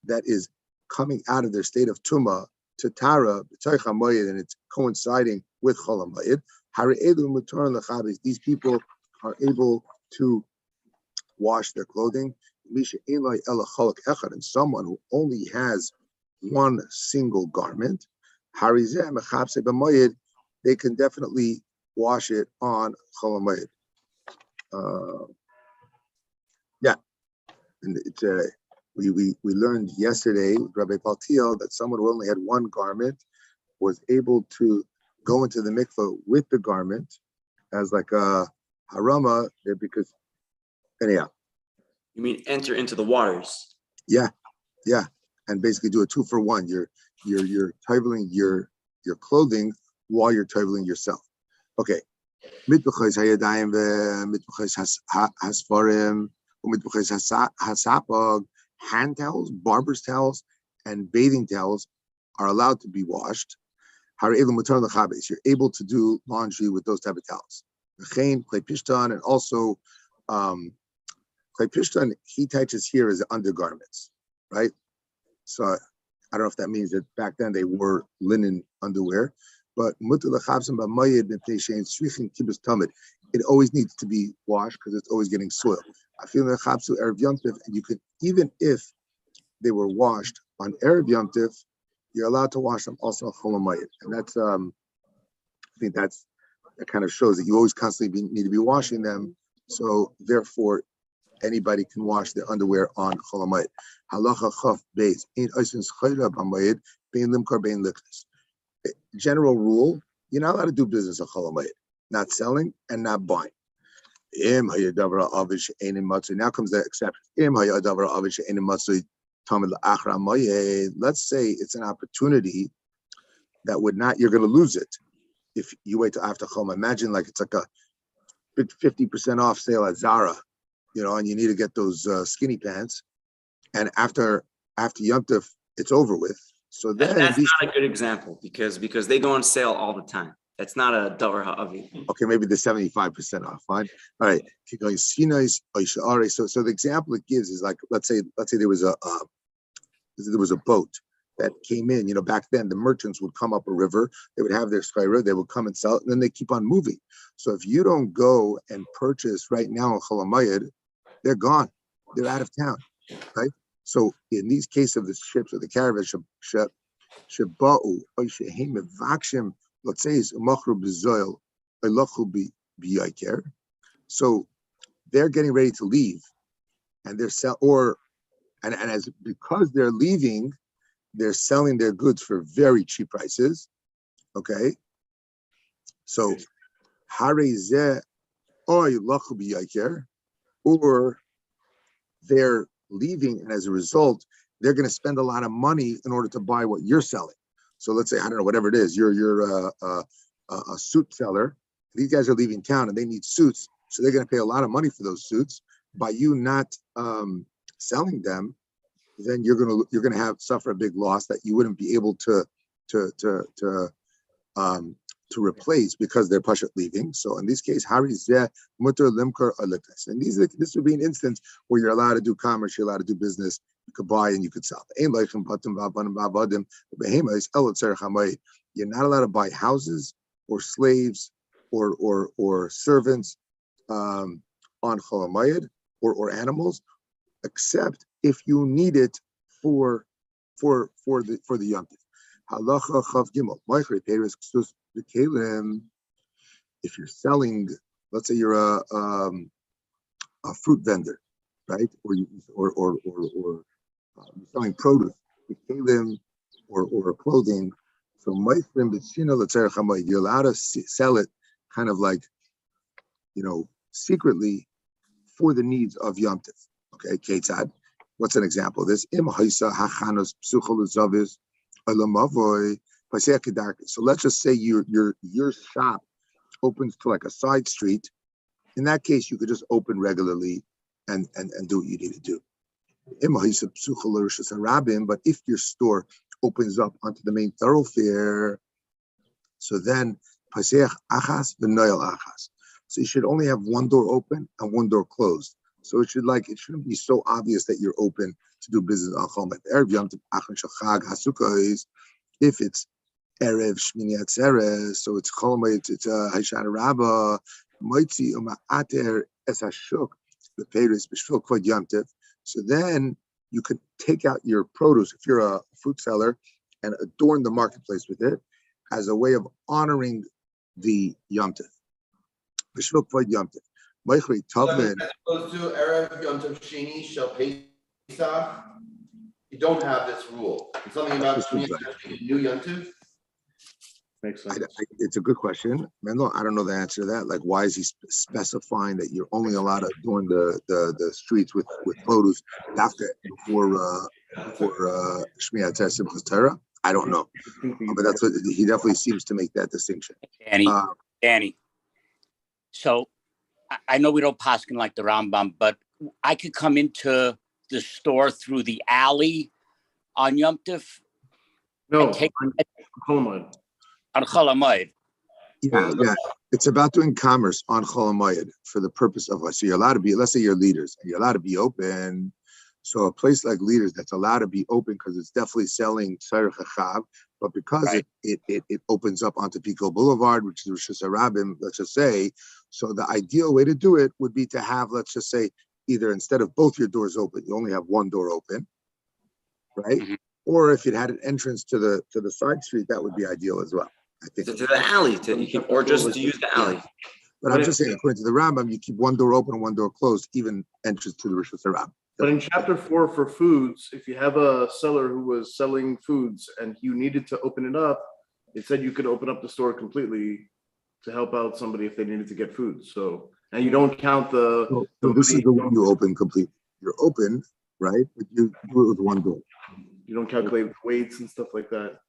that is coming out of their state of tuma to tara v'tay chamoed, and it's coinciding with Chol Hamoed. These people are able to wash their clothing. And someone who only has one single garment, they can definitely wash it on Chol Hamoed. And it's we learned yesterday with Rabbi Paltiel that someone who only had one garment was able to go into the mikveh with the garment as like a harama, because anyhow. You mean enter into the waters? Yeah, and basically do a 2-for-1. You're toveling your clothing while you're toveling yourself. Okay. Mitbuchos hayadayim ve'mitbuchos hasfarim u'mitbuchos hasapog. Hand towels, barber's towels, and bathing towels are allowed to be washed. You're able to do laundry with those type of towels. Clay pishtan, and also clay pishtan, he touches here as undergarments, right? So I don't know if that means that back then they wore linen underwear, but it always needs to be washed because it's always getting soiled. I feel that Erev Yom Tov, and you could, even if they were washed on Erev Yom Tov, you're allowed to wash them also on Chol Hamoed. And that's, I think that kind of shows that you always constantly need to be washing them. So therefore, anybody can wash their underwear on Chol Hamoed. Halacha chaf beis in oisins chayra b'hamoed bein limkar bein liknas. General rule: you're not allowed to do business on Chol Hamoed, not selling and not buying. Now comes the exception. Let's say it's an opportunity that you're going to lose it if you wait till after Chol. Imagine like it's like a 50% off sale at Zara, and you need to get those skinny pants, and after Yom Tov, it's over with. So then that's not a good example because they go on sale all the time. That's not a davar ha'avi. Okay, maybe the 75% off. Fine. All right. Keep going. So the example it gives is like, let's say there was a boat that came in. Back then the merchants would come up a river. They would have their schayra. They would come and sell it, and then they keep on moving. So if you don't go and purchase right now in Chol Hamoed, they're gone. They're out of town, right? So in these cases of the ships or the caravans, sheba'u oy shehem mevakshim. Let's say it's machru b'zoil, elochu b'yaker. So they're getting ready to leave, and they're because they're leaving, they're selling their goods for very cheap prices. Okay, so harezeh oy elochu b'yaker, or they're leaving, and as a result, they're going to spend a lot of money in order to buy what you're selling. So let's say, I don't know, whatever it is, you're a suit seller. These guys are leaving town and they need suits. So they're going to pay a lot of money for those suits. By you not selling them, then you're going to suffer a big loss that you wouldn't be able to replace because they're pashat leaving. So in this case, harizeh mutar limkar alikas. And this would be an instance where you're allowed to do commerce, you're allowed to do business. You could buy and you could sell. You're not allowed to buy houses or slaves or servants on Chol Hamoed or animals, except if you need it for the Yom Tov. Halacha chav gimel. If you're selling, let's say you're a fruit vendor, right? Or you're selling produce, or clothing. So you're allowed to sell it kind of like, secretly for the needs of Yom Tov. Okay, Ketzad. What's an example of this? So let's just say your shop opens to like a side street. In that case, you could just open regularly and do what you need to do. But if your store opens up onto the main thoroughfare, so then so you should only have one door open and one door closed. So it shouldn't be so obvious that you're open to do business on Chol Hamoed. If it's Erev Shmini Atzeres, so it's Chol Hamoed, it's Haishana Rabbah, Moitzi Uma'ater Es Hashuk, the Peiris B'Shvil Kvod Yom Tov. So then you could take out your produce, if you're a fruit seller, and adorn the marketplace with it as a way of honoring the Yom Tov. B'Shvil Kvod Yom Tov. As opposed to Erev Yom Tov Sheni Shel Pesach, you don't have this rule. It's something about new Yom Tov. Makes sense. It's a good question. Mendel, I don't know the answer to that. Like, why is he specifying that you're only allowed to adorn the streets with produce after before Shmini Atzeres Simchas Torah? I don't know. But that's what he definitely seems to make that distinction. Danny. So I know we don't paskin like the Rambam, but I could come into the store through the alley on Yom Tov. No, take on Chol Hamoed. On Chol Hamoed. Yeah. It's about doing commerce on Chol Hamoed for the purpose of so you're allowed to be, let's say you're leaders and you're allowed to be open. So a place like leaders that's allowed to be open because it's definitely selling Tzarech Chachav, but because it opens up onto Pickle Boulevard, which is Rosh Hashanah, let's just say. So the ideal way to do it would be to have, let's just say, either instead of both your doors open, you only have one door open, right? Mm-hmm. Or if it had an entrance to the side street, that would be ideal as well. I think to the alley, or just to use the alley. But I'm just saying, according to the Rambam, you keep one door open and one door closed, even entrance to the Rosh Hashanah. But in chapter 4 for foods, if you have a seller who was selling foods and you needed to open it up, it said you could open up the store completely to help out somebody if they needed to get food. So, And you don't count the So this is money. the one you open completely. You're open, right? But you do it with one goal. You don't calculate weights and stuff like that.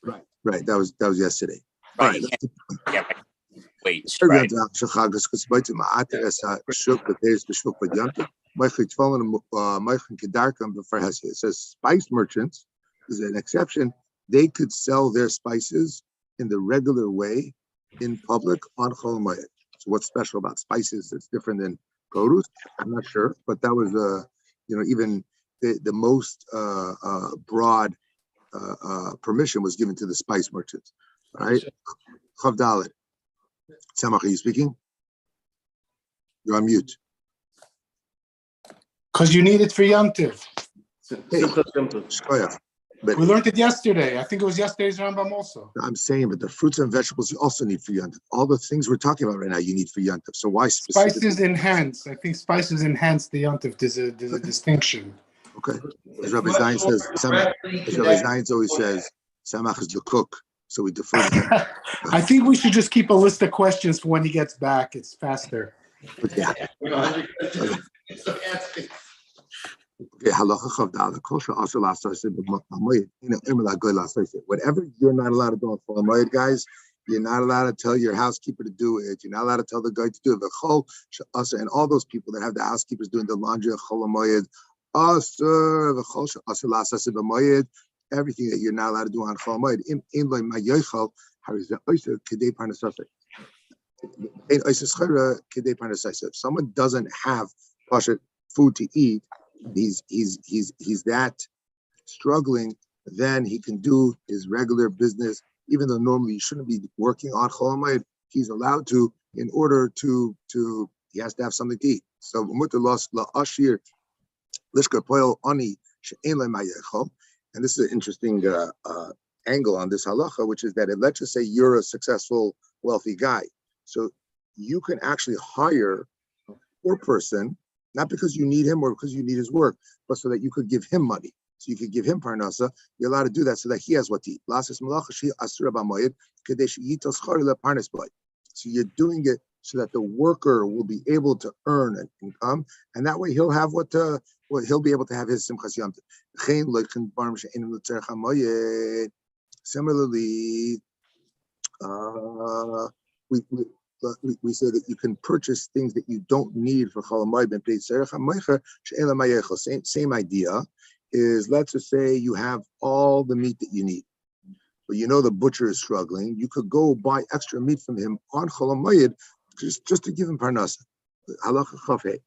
Right. That was yesterday. Right. All right. Yeah. Weights. Right. It says spice merchants is an exception. They could sell their spices in the regular way in public on Chol Moed. So what's special about spices that's different than produce? I'm not sure, but that was even the most broad permission was given to the spice merchants. All right. Chav Dalet. Tzemach, are you speaking? You're on mute. Because you need it for Yom Tov. Shkoyach. But We learned it yesterday. I think it was yesterday's Rambam also. I'm saying, but the fruits and vegetables you also need for Yom Tov. All the things we're talking about right now, you need for Yom Tov. So why specifically? Spices enhance. I think spices enhance the Yom Tov. There's a distinction. Okay. As Rabbi Zion says, as Rabbi Zion always says, Samach is the cook. So we defer to him. I think we should just keep a list of questions for when he gets back. It's faster. Okay. Okay, halacha chav dalet, kol she'asur la'asoseh b'moed, imer la'goy la'asoseh. Whatever you're not allowed to do on Chol Moed, guys, you're not allowed to tell your housekeeper to do it. You're not allowed to tell the guy to do it. V'chol she'asur, and all those people that have the housekeepers doing the laundry of Chol Moed, asur v'chol she'asur la'asoseh b'moed, everything that you're not allowed to do on Chol Moed. Im lo ma'yochel harizeh oiser kedei parnasaseh. Ein oiser schara kedei parnasaseh. If someone doesn't have food to eat, he's that struggling, then he can do his regular business, even though normally you shouldn't be working on Chol Moed. He's allowed to, in order to he has to have something to eat. So la'ashir lishka poel ani she'en lo ma'yechol. And this is an interesting angle on this halacha, which is that let's just say you're a successful, wealthy guy. So you can actually hire a poor person, not because you need him or because you need his work, but so that you could give him money. So you could give him parnasa. You're allowed to do that so that he has what to eat. So you're doing it so that the worker will be able to earn an income, and that way he'll have he'll be able to have his simchas yom tov. Similarly, we say that you can purchase things that you don't need for Chol Moed. Same idea is, let's just say you have all the meat that you need, but you know the butcher is struggling. You could go buy extra meat from him on Chol Moed just to give him parnasa. Halacha Chaf Hei.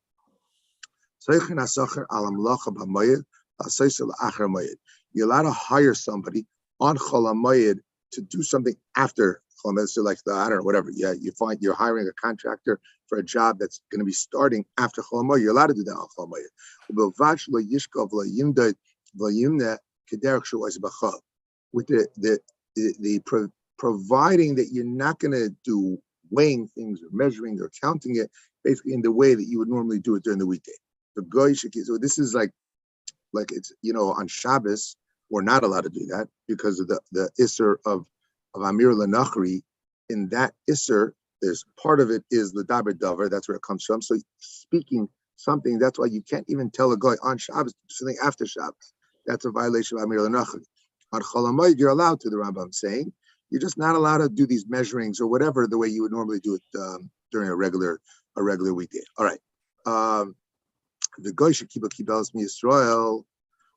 You're allowed to hire somebody on Chol Moed to do something after Chol Moed. So like I don't know, whatever. Yeah, you find you're hiring a contractor for a job that's going to be starting after Chol Moed. You're allowed to do that on Chol Moed. With providing that you're not going to do weighing things or measuring or counting it basically in the way that you would normally do it during the weekday. The goy should. So this is like it's on Shabbos we're not allowed to do that because of the isser of Amir Lanachri. In that isser, there's part of it is the daber davar. That's where it comes from. So speaking something, that's why you can't even tell a guy on Shabbos to do something after Shabbos. That's a violation of Amir Lanachri. On Chol Moed, you're allowed to. The Rambam saying you're just not allowed to do these measurings or whatever the way you would normally do it during a regular weekday. All right. The guy should keep a kibbelas miYisrael.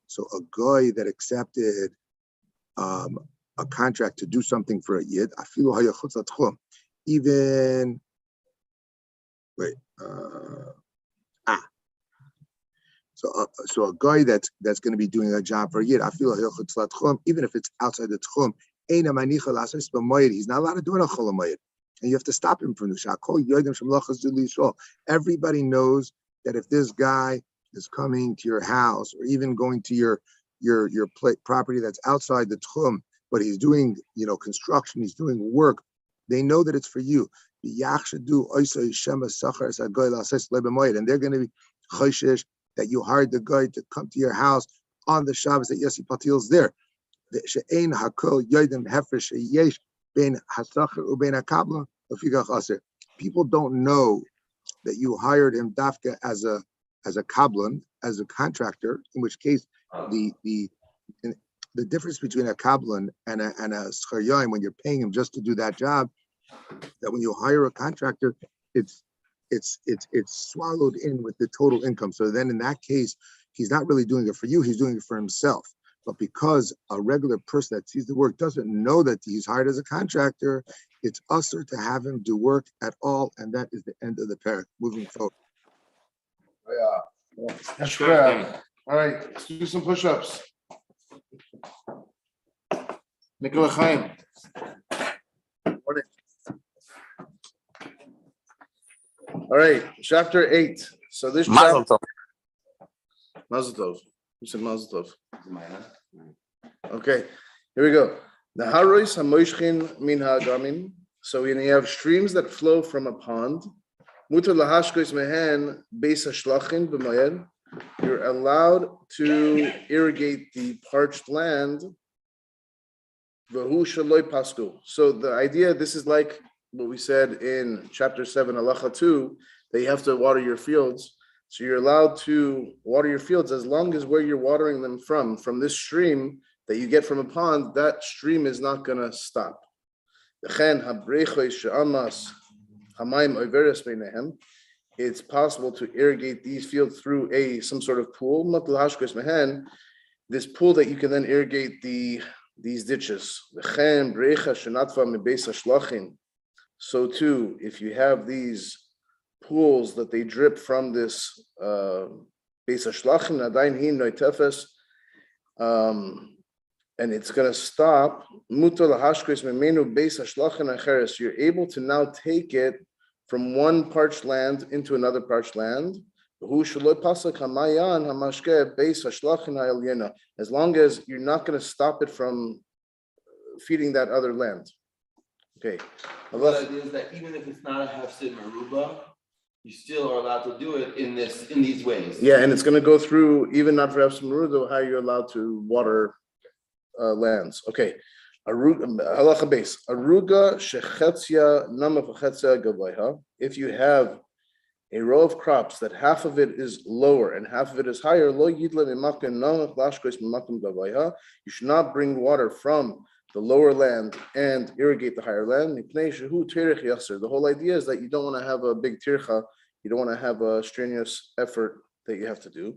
So a guy that accepted a contract to do something for a yid, even So a guy that's going to be doing a job for a yid, even if it's outside the tchum, he's not allowed to do it on Chol Moed, and you have to stop him from the shah. Everybody knows that if this guy is coming to your house or even going to your property that's outside the tchum, but he's doing construction, he's doing work, they know that it's for you. And they're going to be chayshish that you hired the guy to come to your house on the Shabbos that Yossi Patil's there. People don't know that you hired him dafka as a kablan, as a contractor, in which case the difference between a kablan and a schar yoim, when you're paying him just to do that job, that when you hire a contractor, it's swallowed in with the total income. So then in that case, he's not really doing it for you, he's doing it for himself. But because a regular person that sees the work doesn't know that he's hired as a contractor, it's usher to have him do work at all, and that is the end of the parak. Moving forward. That's good. All right, let's do some push-ups. Nicola Chaim. Morning. All right, chapter 8. So this Mazel chapter. tov. Mazel tov. Who said Mazel tov? Okay, here we go. The harois hamoishchin min ha'agamin. So when you have streams that flow from a pond, mutar lahashkos mehen beis hashlachin b'mayed. You're allowed to irrigate the parched land. V'hu shaloi pasku. So the idea, this is like what we said in chapter 7, halacha 2, that you have to water your fields. So you're allowed to water your fields as long as where you're watering them from this stream that you get from a pond, that stream is not going to stop. It's possible to irrigate these fields through some sort of pool. This pool that you can then irrigate these ditches. So too, if you have these pools that they drip from this beis hashlachin adayin hin noitefes, and it's going to stop. Mutar lahashkos memenu beis hashlachin acheres. You're able to now take it from one parched land into another parched land. As long as you're not going to stop it from feeding that other land. Okay. The idea is that even if it's not a hefsid meruba, you still are allowed to do it in these ways. Yeah, and it's going to go through even not for hefsid meruba how you're allowed to water lands. Okay. Halacha base. Aruga shechetzia nama v'chetzia gavayha. If you have a row of crops that half of it is lower and half of it is higher, lo yidla mimakim namach lashkos mimakim gavayha. You should not bring water from the lower land and irrigate the higher land. The whole idea is that you don't want to have a big tircha, you don't want to have a strenuous effort that you have to do.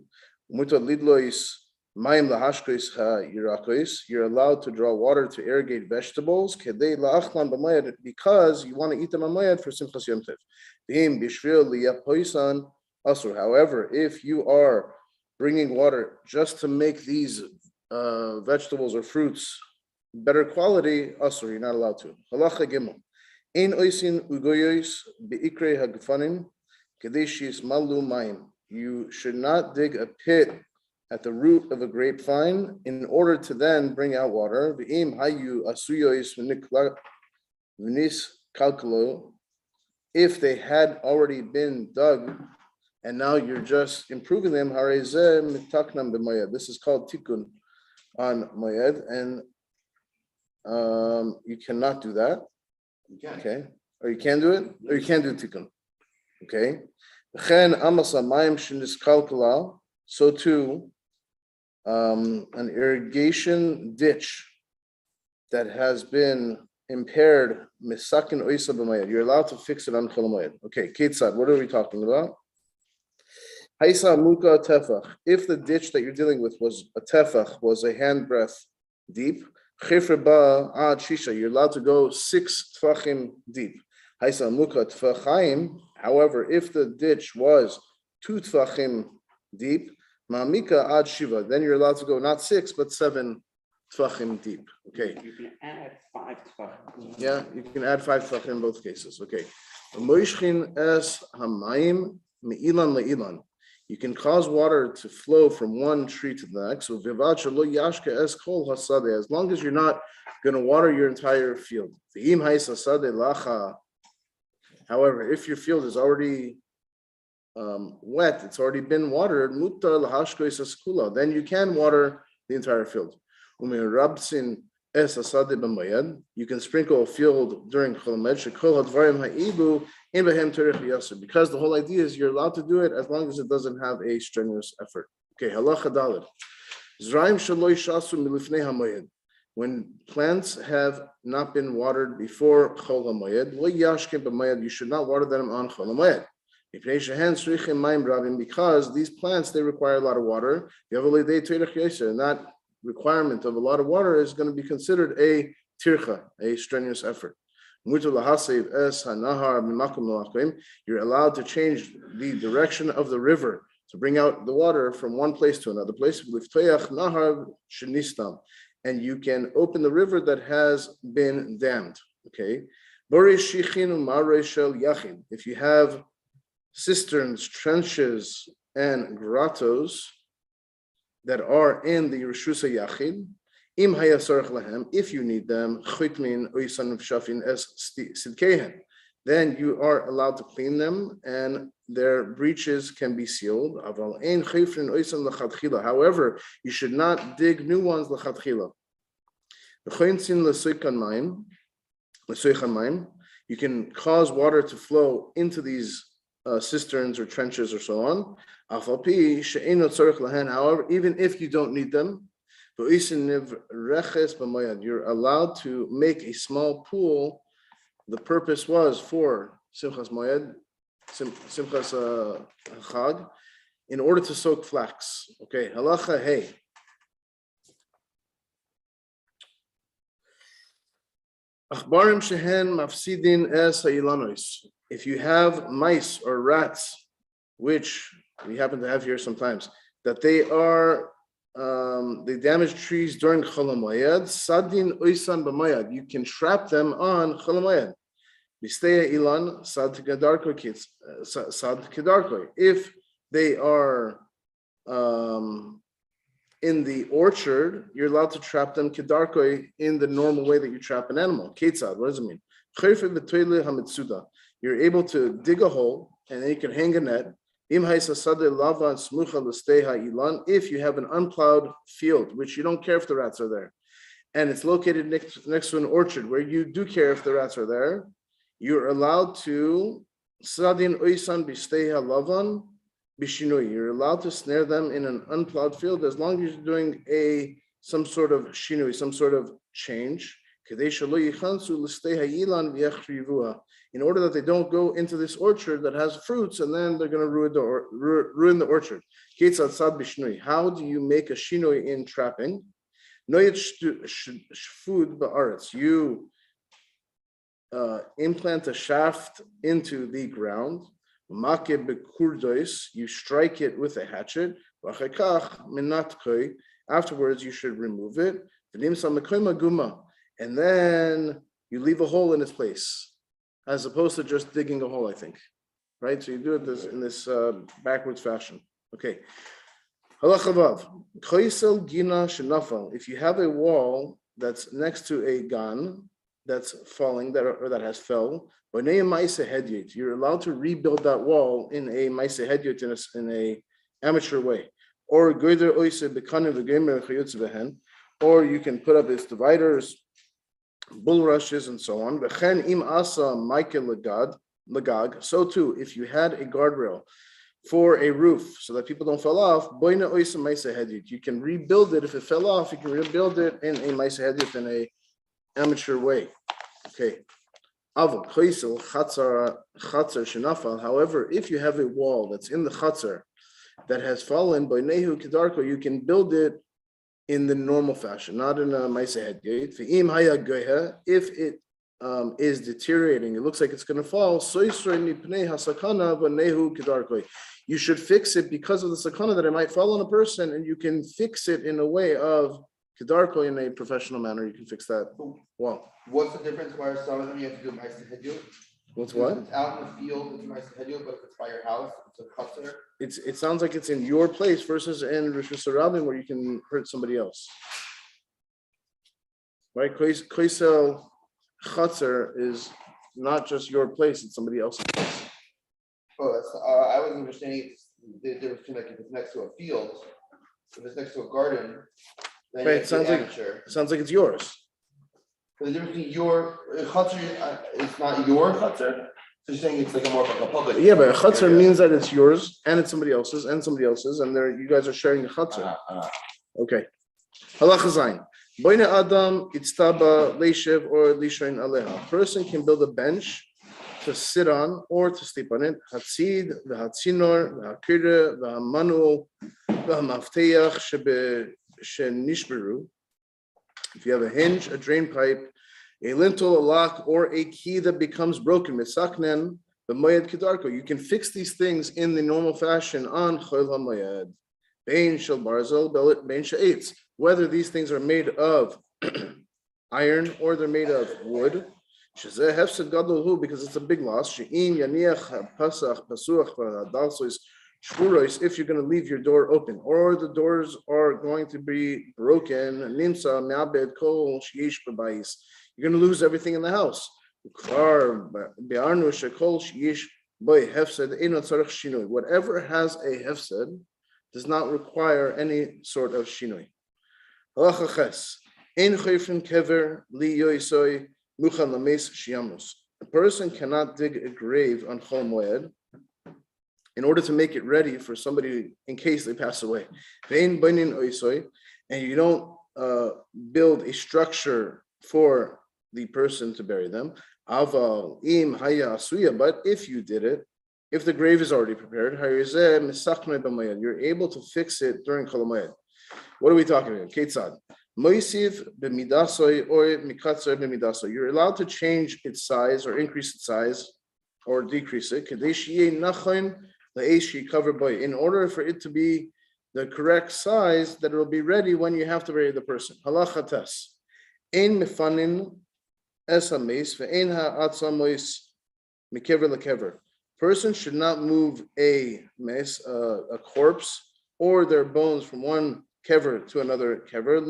You're allowed to draw water to irrigate vegetables because you want to eat them amayad for simchas yom tev. However, if you are bringing water just to make these vegetables or fruits better quality, asur, you're not allowed to. Halacha gimel. Ein oisin ugoyos beikre hagfanim kadeshis malu mayim. You should not dig a pit at the root of a grapevine in order to then bring out water. V'im hayu asuyois v'nis kalkalo. If they had already been dug and now you're just improving them, harezeh mitaknam b'mayed. This is called tikkun on mayed, and you cannot do that. Okay, or you can do it, or you can't do tikkun. Okay. So too, an irrigation ditch that has been impaired, you're allowed to fix it on cholamayed. Okay, Ketzad, what are we talking about? If the ditch that you're dealing with was a tefach, was a handbreadth deep, you're allowed to go 6 tfachim deep. However, if the ditch was 2 tfachim deep, ma'amika ad shiva, then you're allowed to go not 6 but 7 tfachim deep. Okay. You can add 5 tfachim. Yeah, you can add 5 tfachim in both cases. Okay. Moishchin es hamayim me'ilan le'ilan. You can cause water to flow from one tree to the next. So as long as you're not going to water your entire field. However, if your field is already wet, it's already been watered, then you can water the entire field. es asade b'moed. You can sprinkle a field during Chol Hamoed. Shekol hadvarim ha'ilu in behem terech v'yasser. Because the whole idea is you're allowed to do it as long as it doesn't have a strenuous effort. Okay, halacha daled. Zraim shaloi shasu milifnei hamoed. When plants have not been watered before Chol Hamoed, lo yashkem b'moed. You should not water them on Chol Hamoed. Because these plants, they require a lot of water. And that requirement of a lot of water is going to be considered a tircha, a strenuous effort. You're allowed to change the direction of the river to bring out the water from one place to another place. And you can open the river that has been dammed. Okay. If you have cisterns, trenches, and grottos that are in the Rishusa Yachid, im hayasarach lahem, if you need them, chitmin oisan v'shafin es sidkehen, then you are allowed to clean them, and their breaches can be sealed. Aval ein chayfrin oisan l'chadchila. However, you should not dig new ones l'chadchila. V'chointzin l'soikan maim. You can cause water to flow into these cisterns or trenches or so on. However, even if you don't need them, you're allowed to make a small pool. The purpose was for Simchas Moed, Simchas Chag, in order to soak flax. Okay, halacha hey. Achbarim shehen mafsidin es ha'ilanois. If you have mice or rats, which we happen to have here sometimes, that they damage trees during Chol Hamoed, sadin oisan b'mayad, you can trap them on Chol Hamoed. Bisteya ilan sad kedarkoi. If they are in the orchard, you're allowed to trap them kedarkoi in the normal way that you trap an animal. Ketzad, what does it mean? You're able to dig a hole and then you can hang a net. If you have an unplowed field, which you don't care if the rats are there, and it's located next to an orchard where you do care if the rats are there, you're allowed to you're allowed to snare them in an unplowed field as long as you're doing some sort of shinui, some sort of change, in order that they don't go into this orchard that has fruits and then they're going to ruin the orchard. How do you make a shinui in trapping? You implant a shaft into the ground. You strike it with a hatchet. Afterwards, you should remove it. And then you leave a hole in its place, as opposed to just digging a hole, I think. Right? So you do it in this backwards fashion. Okay. Halacha vav. If you have a wall that's next to a gan that's falling, that has fell, you're allowed to rebuild that wall in a maise hedyot, in a amateur way. Or you can put up its dividers, bulrushes, and so on. So too, if you had a guardrail for a roof so that people don't fall off, you can rebuild it. If it fell off, you can rebuild it in a maise hedyot, in a amateur way. Okay. However, if you have a wall that's in the chatzar that has fallen, you can build it in the normal fashion, not in a maise hedyot. If it is deteriorating, it looks like it's going to fall, you should fix it because of the sakana that it might fall on a person, and you can fix it in a way of kedarko, in a professional manner. You can fix that wall. What's the difference where some of them you have to do maise hedyot? What's what? If it's out in the field, it's maise hedyot, but if it's by your house, it's a chatzar. It sounds like it's in your place versus in Rosh Hashanah where you can hurt somebody else. Right? Koisel chatzar is not just your place; it's somebody else's place. Oh, that's. I was understanding the difference between, like, if it's next to a field, if it's next to a garden, then Right, it's amateur. it sounds like it's yours. The difference between your chutzner, it's not your chutzner. So you're saying it's like a more like a public. Yeah, but a chutzner means that it's yours and it's somebody else's, and you guys are sharing the chutzner. Okay. Halacha zayin. Boine adam itztaba leishev or lishain aleha. A person can build a bench to sit on or to sleep on it. Hatzid, v'hatzinor, v'hakira, v'hamanu, v'hamavteach shenishberu. If you have a hinge, a drain pipe, a lintel, a lock, or a key that becomes broken, misaknen, the moyed kedarko, you can fix these things in the normal fashion on chol hamoyed. Bein shel barzel, bein she'etz. Whether these things are made of iron or they're made of wood, because it's a big loss. If you're going to leave your door open, or the doors are going to be broken, you're going to lose everything in the house. Whatever has a hefsed does not require any sort of shinoi. A person cannot dig a grave on Chol Moed in order to make it ready for somebody in case they pass away. And you don't build a structure for the person to bury them. But if you did it, if the grave is already prepared, you're able to fix it during Chol Moed. What are we talking about? Ketzad. Moisiv b'midasoy or mikatzer b'midasoy. You're allowed to change its size or increase its size or decrease it. In order for it to be the correct size, that it will be ready when you have to bury the person. Halachatas. Ein mefanin esames ve'ein ha'atzamois mikever lekever. Person should not move a corpse or their bones from one kever to another kever.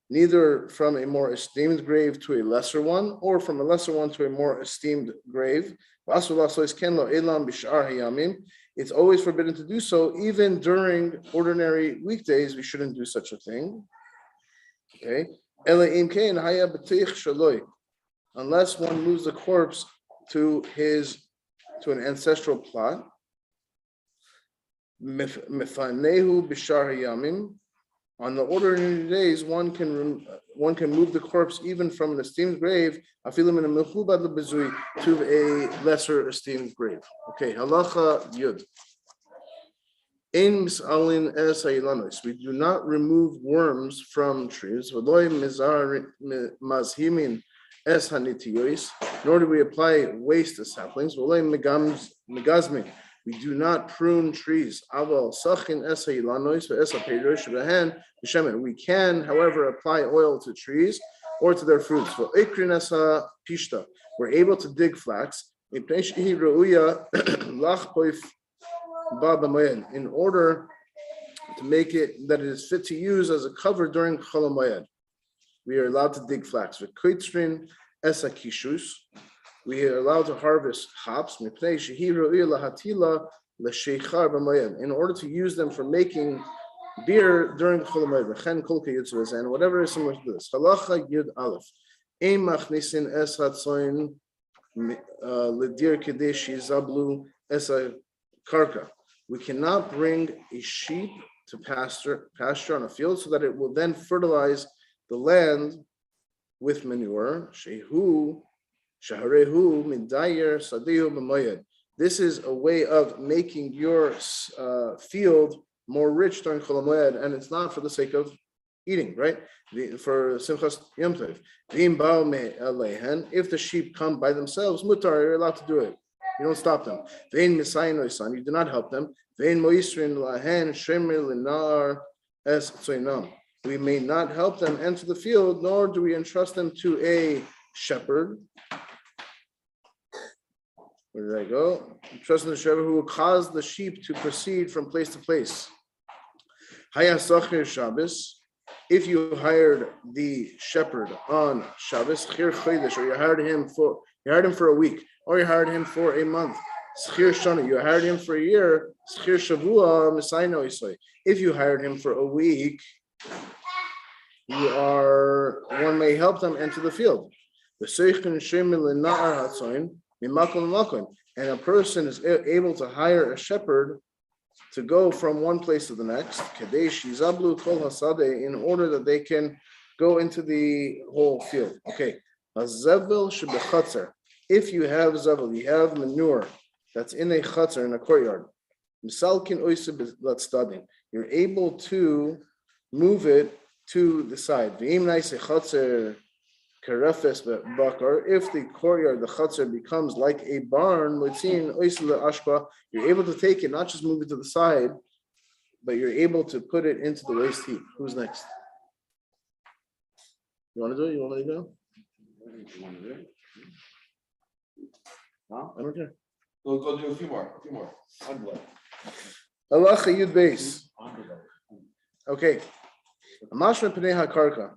Neither from a more esteemed grave to a lesser one, or from a lesser one to a more esteemed grave. It's always forbidden to do so, even during ordinary weekdays. We shouldn't do such a thing. Okay. Unless one moves the corpse to an ancestral plot. Mefanehu b'shar hayamim. On the ordinary days, one can move the corpse even from an esteemed grave, afilim in a mechubad lebezui, to a lesser esteemed grave. Okay, halacha yud. Ein misalin es ha'ilanos. We do not remove worms from trees. V'loi mazhimin es hanitiyos. Nor do we apply waste to saplings. V'loi megazmin. We do not prune trees. We can, however, apply oil to trees or to their fruits. We're able to dig flax in order to make it that it is fit to use as a cover during Chol Hamoed. We are allowed to dig flax. We are allowed to harvest hops in order to use them for making beer during Chol Hamoed, and whatever is similar to this. Halacha Yud Aleph. Ein machnisin es hatzoin ledir kedesh yizablu es karka. We cannot bring a sheep to pasture on a field so that it will then fertilize the land with manure. Shehu shaharehu midayer sadehu b'moyed. This is a way of making your field more rich during Chol Hamoed, and it's not for the sake of eating, right? For Simchas Yom Tov. If the sheep come by themselves, mutar, you're allowed to do it. You don't stop them. You do not help them. We may not help them enter the field, nor do we entrust them to a shepherd. Where did I go? Trust in the shepherd who will cause the sheep to proceed from place to place. Shabbos. If you hired the shepherd on Shabbos, or you hired him for a week, or you hired him for a month, you hired him for a year. If you hired him for a week, one may help them enter the field. And a person is able to hire a shepherd to go from one place to the next, in order that they can go into the whole field. Okay. If you have zavel, you have manure that's in a chutzner, in a courtyard, you're able to move it to the side. If the courtyard, the chutzner, becomes like a barn, you're able to take it, not just move it to the side, but you're able to put it into the waste heap. Who's next? You want to do it? You want me to go? No? I don't care. Go do a few more. Halacha Yud Beis. Okay. Amashma Pnei HaKarka.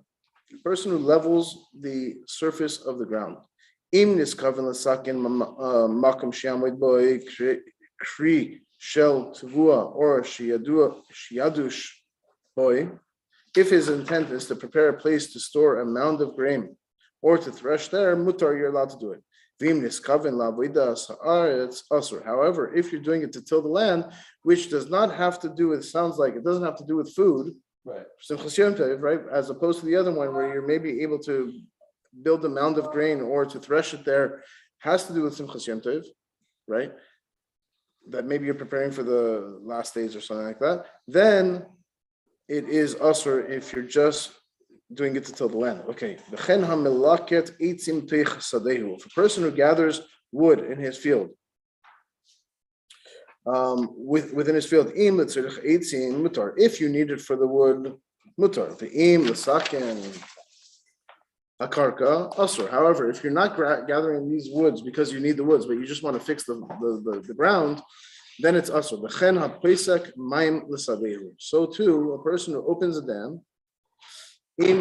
The person who levels the surface of the ground. Im niskaven l'sakin makam shiamid boy kri shel tuvua or shiadush boy. If his intent is to prepare a place to store a mound of grain or to thresh there, mutar, you're allowed to do it. Vim niskaven la'avoda ha'aretz asur. However, if you're doing it to till the land, which does not have to do with, sounds like it doesn't have to do with food, Right. right? As opposed to the other one where you're maybe able to build a mound of grain or to thresh it there, has to do with Simchas Yom Tov, right? That maybe you're preparing for the last days or something like that. Then it is usher if you're just doing it to till the land. Okay. If a person who gathers wood in his field, within his field, if you need it for the wood, mutar, the im, the sakin, akarka, asur. However, if you're not gathering these woods because you need the woods, but you just want to fix the ground, then it's asur. So too, a person who opens a dam, if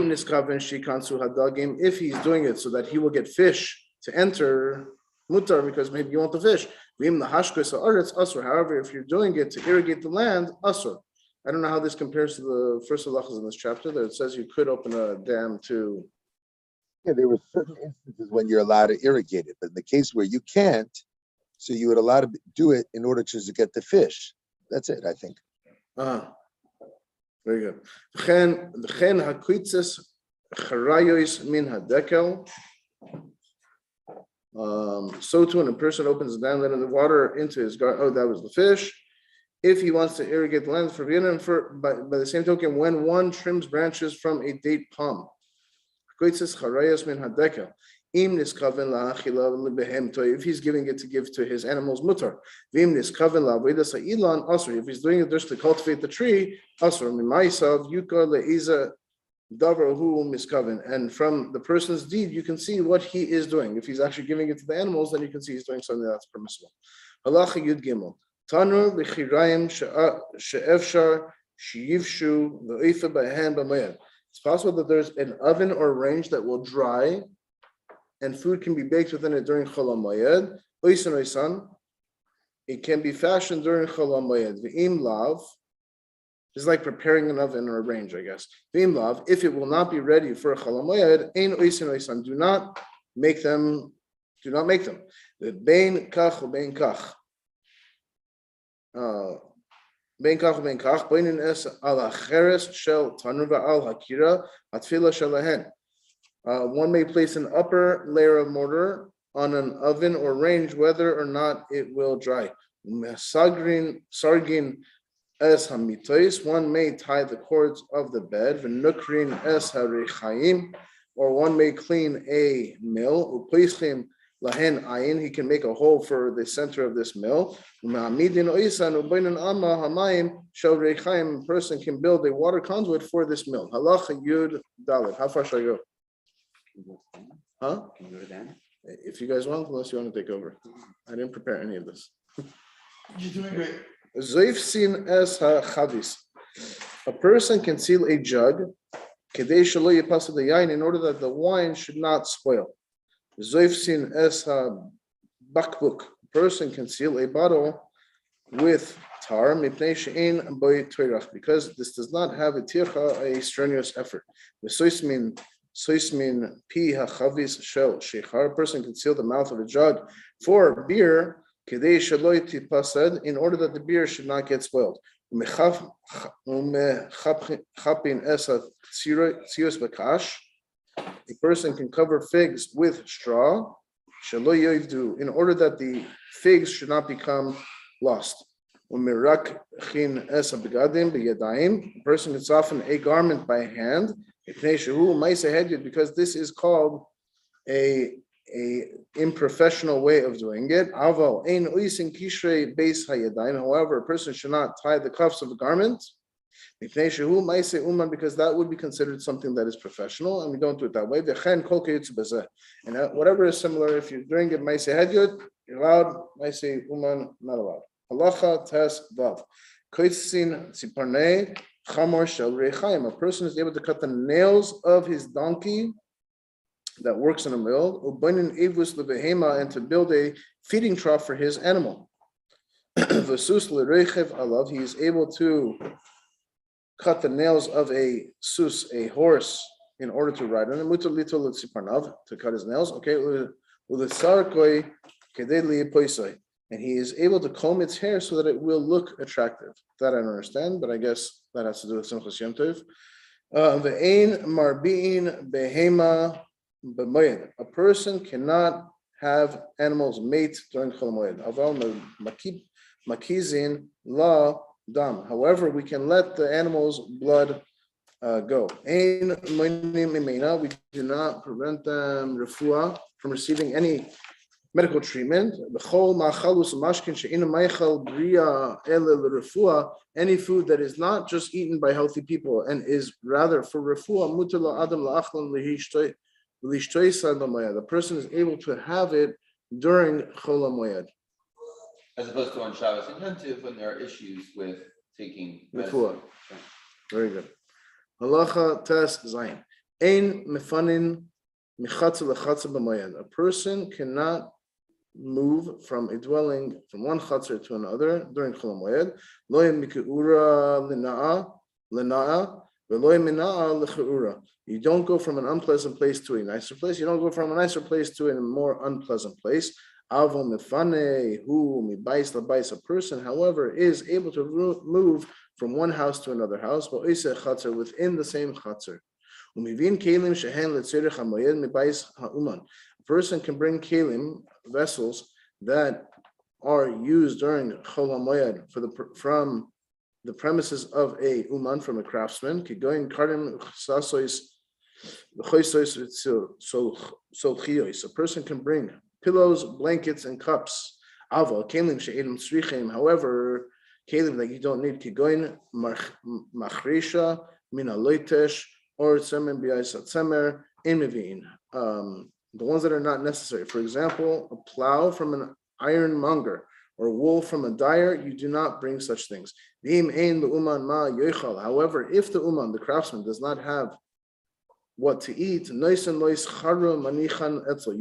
he's doing it so that he will get fish to enter, mutar, because maybe you want the fish. However, if you're doing it to irrigate the land, asur. I don't know how this compares to the first halachas in this chapter that it says you could open a dam to. Yeah, there were certain instances when you're allowed to irrigate it, but in the case where you can't, so you would allow to do it in order to get the fish. That's it, I think. Very good. So too, when a person opens the dam, letting the water into his garden, that was the fish. If he wants to irrigate the land, by the same token, when one trims branches from a date palm, if he's giving it to give to his animals, mutar. If he's doing it just to cultivate the tree, and from the person's deed, you can see what he is doing. If he's actually giving it to the animals, then you can see he's doing something that's permissible. Halacha Yud Gimel. Tanur l'chirayim she'efshar she'yivshu v'oifa b'hem b'mayad. It's possible that there's an oven or range that will dry, and food can be baked within it during Chol HaMoed. Oisan oisan, it can be fashioned during Chol HaMoed. V'im lav. It's like preparing an oven or a range, I guess. V'im lav, if it will not be ready for a Chol HaMoed, ein oisan oisan. Do not make them. The bein kach or bein kach. One may place an upper layer of mortar on an oven or range, whether or not it will dry. One may tie the cords of the bed, or one may clean a mill. He can make a hole for the center of this mill. A person can build a water conduit for this mill. Halacha Yud Dalet. How far should I go? Huh? If you guys want, unless you want to take over. I didn't prepare any of this. You're doing great. A person can seal a jug in order that the wine should not spoil. Bakbuk. A person can seal a bottle with tar mipnei she'ein boi toirach, because this does not have a tircha, a strenuous effort. The soismin pi hachavis shel sheichar, a person can seal the mouth of a jug for beer, kedei sheloi tipased, in order that the beer should not get spoiled. Umechapin esat tzius bakash, a person can cover figs with straw, shelo yoivdu, in order that the figs should not become lost. Umirakhin esa begadim b'yadayim, a person can soften a garment by hand, because this is called a improfessional way of doing it. However, a person should not tie the cuffs of the garment, because that would be considered something that is professional, and we don't do it that way. And whatever is similar, if you're doing it maise hedyot, you're allowed, maise uman, not allowed. Halacha tes vav. Koitzin tziparnei chamor shel rechaim. A person is able to cut the nails of his donkey that works in a mill, ubainin evus lebehema, and to build a feeding trough for his animal. V'sus lereichev alav. He is able to cut the nails of a sus, a horse, in order to ride on it. Mutar litol letziparnav, to cut his nails. Okay, ulesarkoi kedei lipoisoi. And he is able to comb its hair so that it will look attractive. That I don't understand, but I guess that has to do with Simchas Yom Tov. Ve'ein marbi'in behema b'moed. A person cannot have animals mate during Chol Moed. Aval makizin la dam. However, we can let the animal's blood go. Ein moinim imena. We do not prevent them refuah from receiving any medical treatment. Any food that is not just eaten by healthy people and is rather for refuah, the person is able to have it during Chol HaMoed. As opposed to on Shabbos and Yom Tov when there are issues with taking refuah. medicine. Very good. Halacha tes zayin. Ein mefanin michatza lechatza b'moed. A person cannot move from a dwelling from one chatzar to another during Chol HaMoed. Lo mikura l'na'a v'lo mina'a l'cheura. You don't go from an unpleasant place to a nicer place. You don't go from a nicer place to a more unpleasant place. Avo mefane hu mibais labais. A person, however, is able to move from one house to another house, but chatzar within the same chatzar. Umivin kelim shehen letzirich hamoyed mibais ha'uman. A person can bring kelim, vessels that are used during Chol HaMoed from the premises of a uman, from a craftsman. Kigoin karim sasois v'choisois solchiois. A person can bring pillows, blankets, and cups. Ava kelim she'edim tzrichem. However, kelim that you don't need, kigoin machrisha min aloitesh or tzemer b'yais tzemer in mevin. The ones that are not necessary. For example, a plow from an ironmonger or wool from a dyer, you do not bring such things. However, if the uman, the craftsman, does not have what to eat, you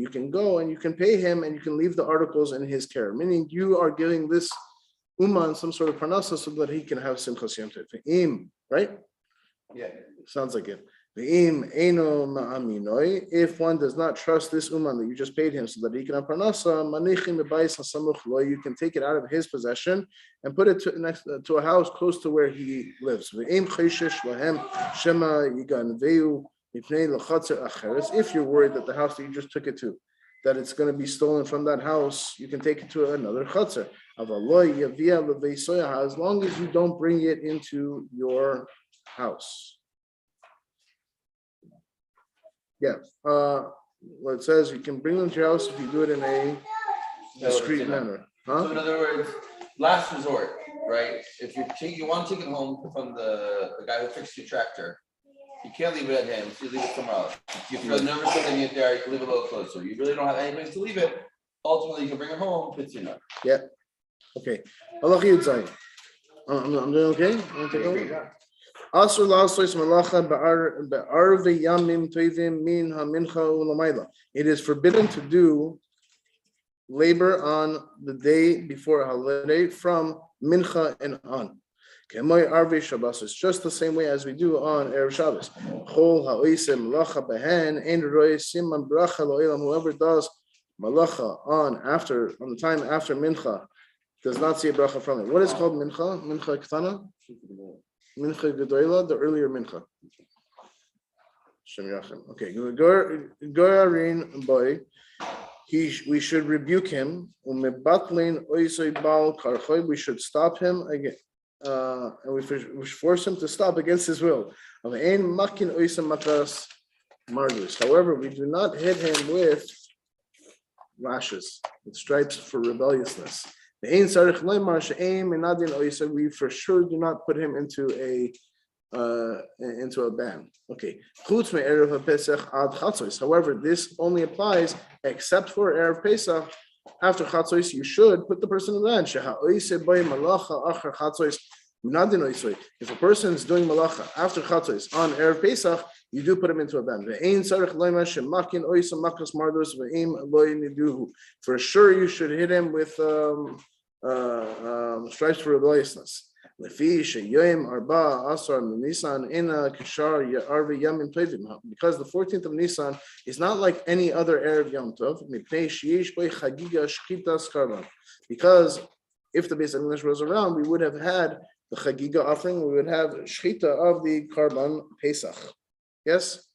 can go and you can pay him and you can leave the articles in his care, meaning you are giving this uman some sort of parnasa so that he can have simchas yom tov. Right? Yeah. Sounds like it. If one does not trust this uman that you just paid him so that he can have parnasa, you can take it out of his possession and put it next to a house close to where he lives. If you're worried that the house that you just took it to, that it's going to be stolen from that house, you can take it to another chatzar. As long as you don't bring it into your house. Yeah. Well, it says you can bring them to your house if you do it in a discreet manner. So in other words, last resort, right? If you want to take it home from the guy who fixed your tractor, you can't leave it at him, so you leave it somewhere else. You feel nervous leaving it there, you can leave it a little closer. You really don't have any place to leave it. Ultimately, you can bring it home, it's enough. Yeah. Okay. I'm doing okay? I'm take over? It is forbidden to do labor on the day before a holiday from Mincha and on. Kemoi Arvei Shabbos is just the same way as we do on Erev Shabbos. Chol ha'oisem malacha behen ein roe siman bracha lo'elam. Whoever does malacha on the time after Mincha does not see a bracha from it. What is called Mincha? Mincha Ketana? Mincha Gedoyla, the earlier Mincha. Okay, Gorarin boy, we should rebuke him. We should stop him again, and we should force him to stop against his will. However, we do not hit him with lashes, with stripes for rebelliousness. We for sure do not put him into a ban. Okay. However, this only applies except for Erev Pesach. After Chatzos, you should put the person in the ban. If a person is doing malacha after Chatzos on Erev Pesach, you do put him into a ban. For sure, you should hit him with stripes for rebelliousness. Because the 14th of Nisan is not like any other Erev Yom Tov. Because if the Beis Hamikdash was around, we would have had the Chagiga offering. We would have Shchita of the Karban Pesach. Yes.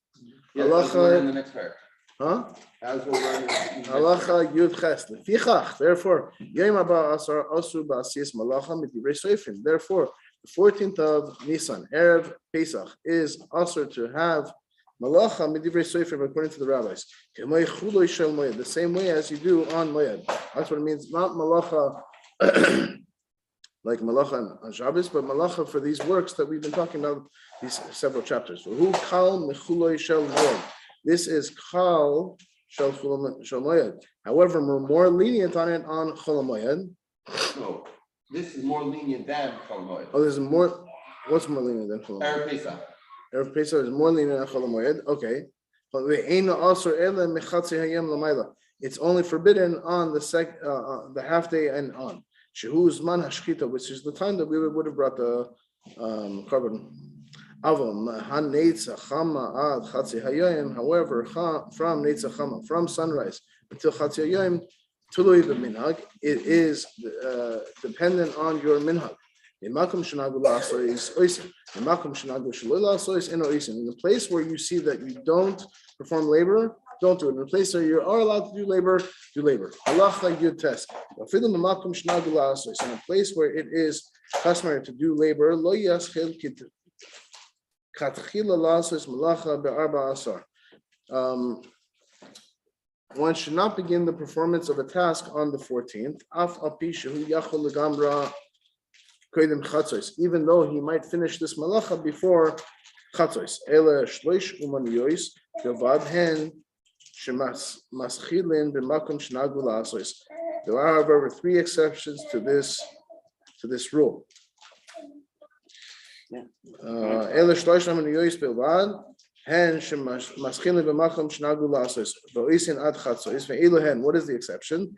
Halacha in the next paragraph. Huh? Halacha Yud Ches. Lefichach. Therefore, Yom Haba Asar Asu Ba'asiyas Malacha Midivrei Seifrim. Therefore, the 14th of Nisan, Erev Pesach, is also to have Malacha Midivrei Seifrim according to the rabbis. The same way as you do on Moed. That's what it means. Not Malacha like Malacha on Shabbos, but Malacha for these works that we've been talking about these several chapters. Who Kal Mechuloi Shel Moed. This is Kal Shel Moed. However, we're more lenient on it on Chol Moed. No, this is more lenient than Chol Moed. Oh, there's more. What's more lenient than Chol Moed? Erev Pesach. Erev Pesach is more lenient than Chol Moed. Okay, but it's only forbidden on the half day and on. Shehu Zman Hashkita, which is the time that we would have brought the carbon. However, from Neitza Chama, from sunrise until Chatzi Hayom, Tului b'minhag, it is dependent on your minhag. In the place where you see that you don't perform labor, don't do it. In the place where you are allowed to do labor, do labor. Halacha Yud Tes. In a place where it is customary to do labor, lo yaschil one should not begin the performance of a task on the 14th, even though he might finish this malacha before chatzos. There are, however, 3 exceptions to this rule. What is the exception?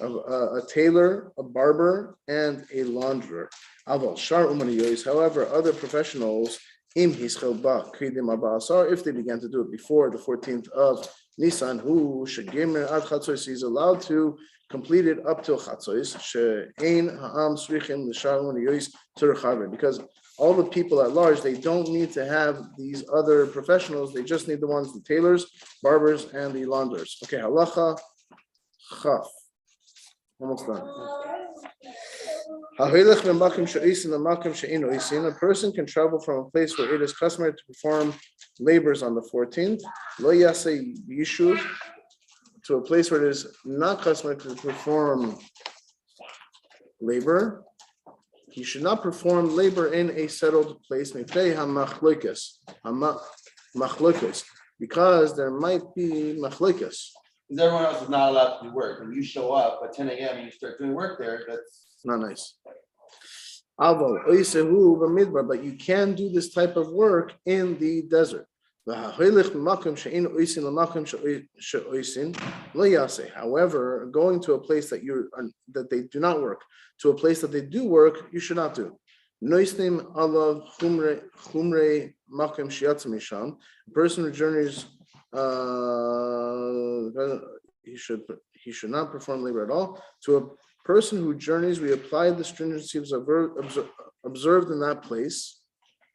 A tailor, a barber, and a launderer. However, other professionals, if they began to do it before the 14th of Nisan, who shegemer ad chatzos, is allowed to complete it up till chatzos. She'ein ha'am srichim l'shar u'niyos tzurchaver, because all the people at large, they don't need to have these other professionals. They just need the ones, the tailors, barbers, and the launderers. Okay, halacha chaf. Almost done. A person can travel from a place where it is customary to perform labors on the 14th, to a place where it is not customary to perform labor. He should not perform labor in a settled place, because there might be machlokas. Because everyone else is not allowed to do work. When you show up at 10 a.m. and you start doing work there, that's not nice. Aval oisehu b'midbar, but you can do this type of work in the desert. However, going to a place that they do not work, to a place that they do work, you should not do. A person who journeys, he should not perform labor at all. To a person who journeys, we apply the stringencies observed in that place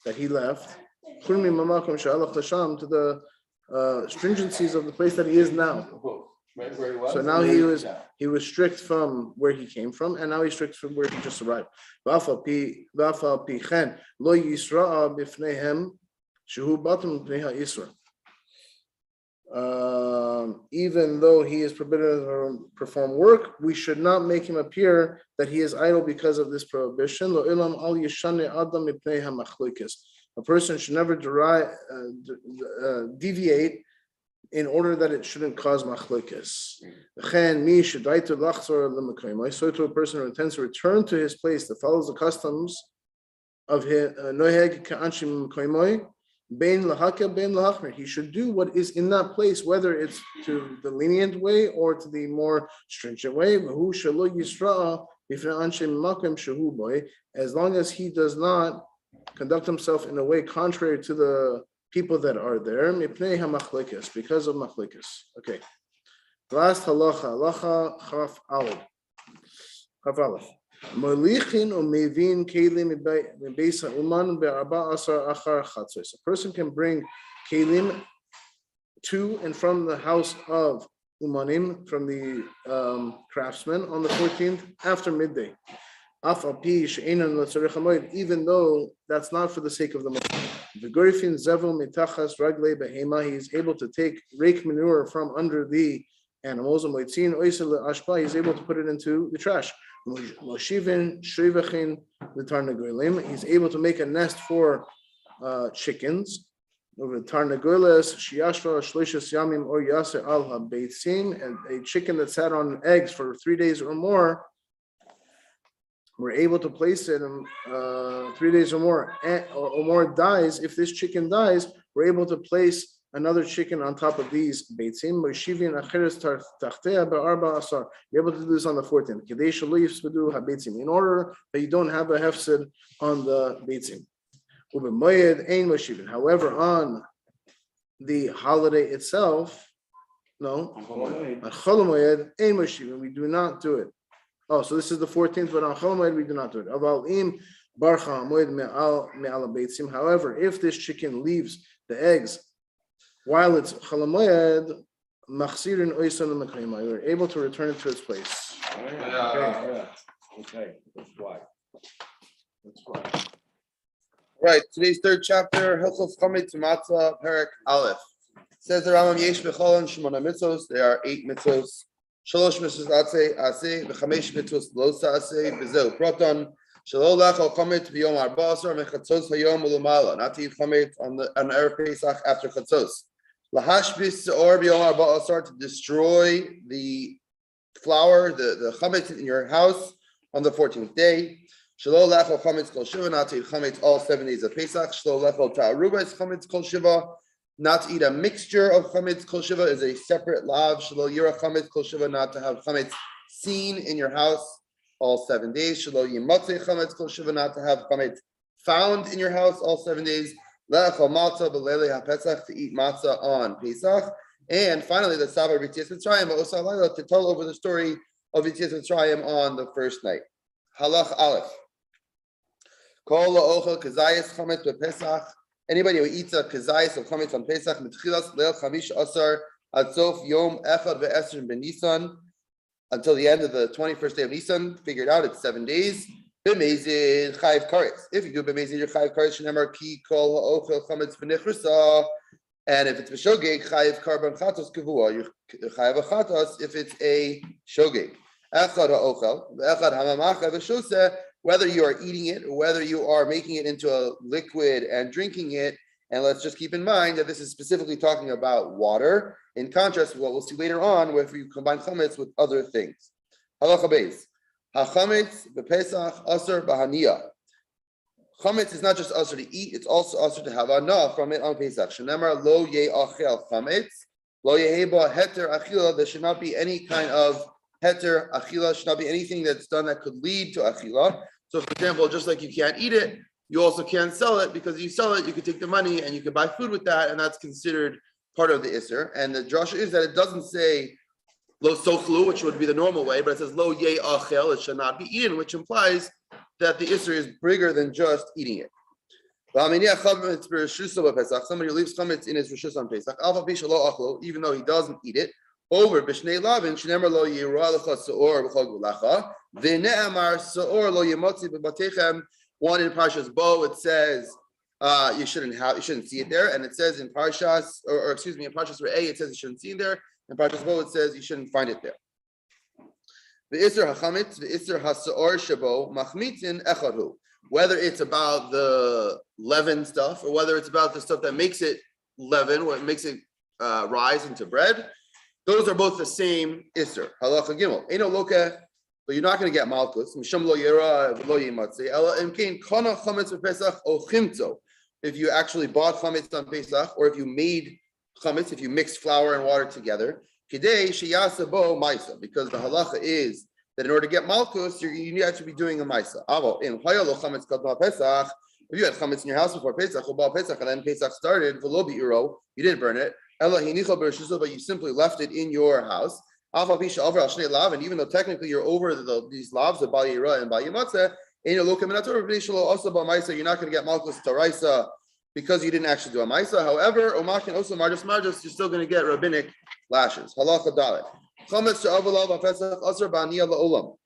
that he left to the stringencies of the place that he is now. So now he was strict from where he came from, and now he's strict from where he just arrived. Even though he is forbidden to perform work, we should not make him appear that he is idle because of this prohibition. A person should never deviate in order that it shouldn't cause machlokes. So to a person who intends to return to his place that follows the customs of his he should do what is in that place, whether it's to the lenient way or to the more stringent way. As long as he does not conduct himself in a way contrary to the people that are there, because of machlokes. Okay. Last halacha chaf aleph. A person can bring kelim to and from the house of umanim, from the craftsmen, on the 14th after midday. Even though that's not for the sake of the he is able to take rake manure from under the animals, he is able to put it into the trash. He's able to make a nest for chickens. And a chicken that sat on eggs for 3 days or more, we're able to place it in 3 days or more dies. If this chicken dies, we're able to place another chicken on top of these beitzim. You're able to do this on the 14th. In order that you don't have a hefsid on the beitzim. However, on the holiday itself, no, on Chol Moed, we do not do it. Oh, so this is the 14th, but on Chol Moed we do not do it. However, if this chicken leaves the eggs while it's Chol Moed, we're able to return it to its place. Okay, that's why. Right, today's third chapter, Hilchos Chametz Matzah, Perek Aleph. Says the Rambam, Yesh B'Cholan Shemona Mitzvos. There are 8 mitzvos. Shalosh mitzvos aseh, v'chamesh mitzvos lo aseh, b'zeu proton. Shelo lechol chametz b'yom arba'asar mechatzos hayom u'lamala. Not to eat chametz on Erev Pesach after chatzos. Lahashbis or b'yom arba'asar, to destroy the flour, the chametz in your house on the 14th day. Shelo lechol chametz kol shiva, not to eat chametz all 7 days of Pesach. Shelo lechol ta'arubas chametz kol shiva. Not to eat a mixture of chametz kol shiva is a separate lav. Shelo yira chametz kol shiva, not to have chametz seen in your house all 7 days. Shelo yimatzeh chametz kol shiva, not to have chametz found in your house all 7 days. Le'achol matzah b'leilei haPesach, to eat matzah on Pesach. And finally, the Savar B'Tzias Mitzrayim Ba'osah Halayla, to tell over the story of B'Tzias Mitzrayim on the first night. Halach Aleph. Kol la'ochel kazayis chametz b'Pesach. Anybody who eats a kazayis of chametz on Pesach, mitchilas leil chamish asar ad sof yom echad ve'esrin b'Nisan, until the end of the 21st day of Nisan. Figured out it's 7 days. B'mezid chayiv karetz. If you do b'mezid, your chayiv karetz shenemar ki kol ha'ochel chametz b'nechrisa. And if it's b'shogeg, chayiv karban chatos kavua. You chayiv a chatos if it's a shogeg. Echad ha'ochel ve'echad hamamacha v'shoseh. Whether you are eating it or whether you are making it into a liquid and drinking it. And let's just keep in mind that this is specifically talking about water, in contrast to what we'll see later on, where if you combine chametz with other things. Halacha beis. HaChametz b'Pesach asar b'haniya. Chametz is not just usher to eat; it's also usher to have anah from it on Pesach. Shenemar lo ye'achel chametz, lo yeheba heter achila. There should not be any kind of heter achila. Should not be anything that's done that could lead to achila. So, for example, just like you can't eat it, you also can't sell it, because if you sell it, you could take the money and you could buy food with that, and that's considered part of the isser. And the drasha is that it doesn't say lo sochlu, which would be the normal way, but it says lo ye'achel, it should not be eaten, which implies that the isser is bigger than just eating it. Somebody who leaves chametz in his rishus on Pesach, even though he doesn't eat it, over b'shnei lavin, shenemar lo yirah lecha seor b'chol gulacha, v'ne'amar seor lo yemotzi b'batechem. One in Parshas Bo, it says you shouldn't see it there, and it says in Parshas, or excuse me, in Parshas Re'eh, it says you shouldn't see it there. In Parshas Bo, it says you shouldn't find it there. The Isser HaChametz, the Isser HaSeor Shabo, Machmitzin Echadhu. Whether it's about the leaven stuff, or whether it's about the stuff that makes it leaven, what makes it rise into bread, those are both the same Isser. Halacha Gimel. Eino Loka. But you're not going to get malchus. If you actually bought chametz on Pesach, or if you made chametz, if you mixed flour and water together, because the halacha is that in order to get malchus, you need to be doing a maisa. If you had chametz in your house before Pesach, and then Pesach started, you didn't burn it, but you simply left it in your house. And even though technically you're over these lavs of Bal Yira and Bal Yimatzeh, you're not going to get malchus taraisa because you didn't actually do a maisa. However, omakin also marjas, you're still going to get rabbinic lashes. Halacha dalet. Chametz she'avolav ha'pesach asar ba'aniyah la'olam.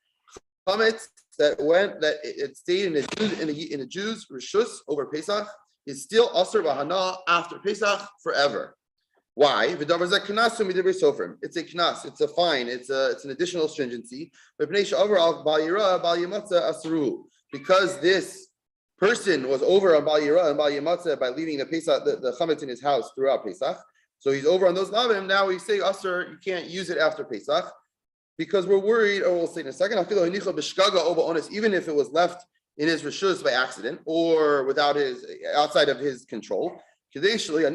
Chametz that it stayed in a Jew's rishus over Pesach is still asar b'hana after Pesach forever. Why? It's a knas, it's a fine, it's an additional stringency. Because this person was over on Bal Yira and Bal Yimatzeh by leaving the Pesach, the chametz in his house throughout Pesach. So he's over on those lavim. Now we say, Asr, you can't use it after Pesach because we're worried, or we'll say in a second, even if it was left in his rishus by accident or outside of his control. Because what's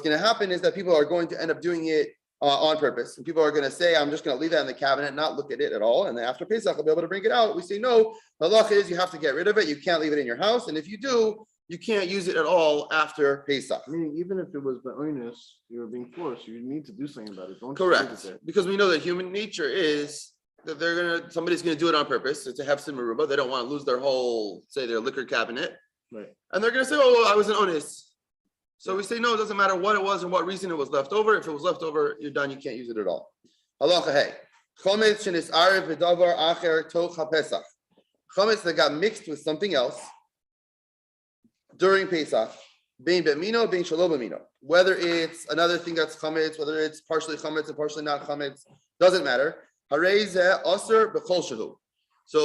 going to happen is that people are going to end up doing it on purpose. And people are going to say, I'm just going to leave that in the cabinet, not look at it at all. And then after Pesach, I'll be able to bring it out. We say, no, the halach is you have to get rid of it. You can't leave it in your house. And if you do, you can't use it at all after Pesach. Meaning, even if it was by onus, you're being forced, you need to do something about it. Don't correct. Because we know that human nature is that somebody's gonna do it on purpose. It's a hefsin meruba. They don't want to lose their whole, say, their liquor cabinet. Right. And they're gonna say, oh, I was an onus. So we say, no, it doesn't matter what it was and what reason it was left over. If it was left over, you're done. You can't use it at all. Halacha hey. Chametz shenis arev v'davar acher toch haPesach. Chametz that got mixed with something else during Pesach. Bein b'mino, bein shelo b'mino. Whether it's another thing that's chametz, whether it's partially chametz and partially not chametz, doesn't matter. So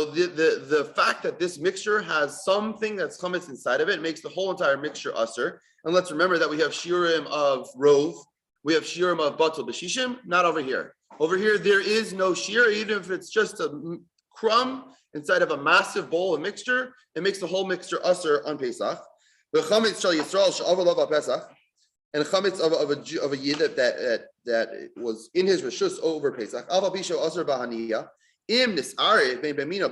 the fact that this mixture has something that's chametz inside of it makes the whole entire mixture usher. And let's remember that we have shiurim of rov, we have shiurim of batel b'shishim, not over here. Over here, there is no shiur, even if it's just a crumb inside of a massive bowl of mixture, it makes the whole mixture usher on Pesach. The chametz shel Yisrael she'avolav Pesach. And chametz of a yid that was in his rishus over Pesach. Aval pisho asur bahaniya im nisare bein b'mino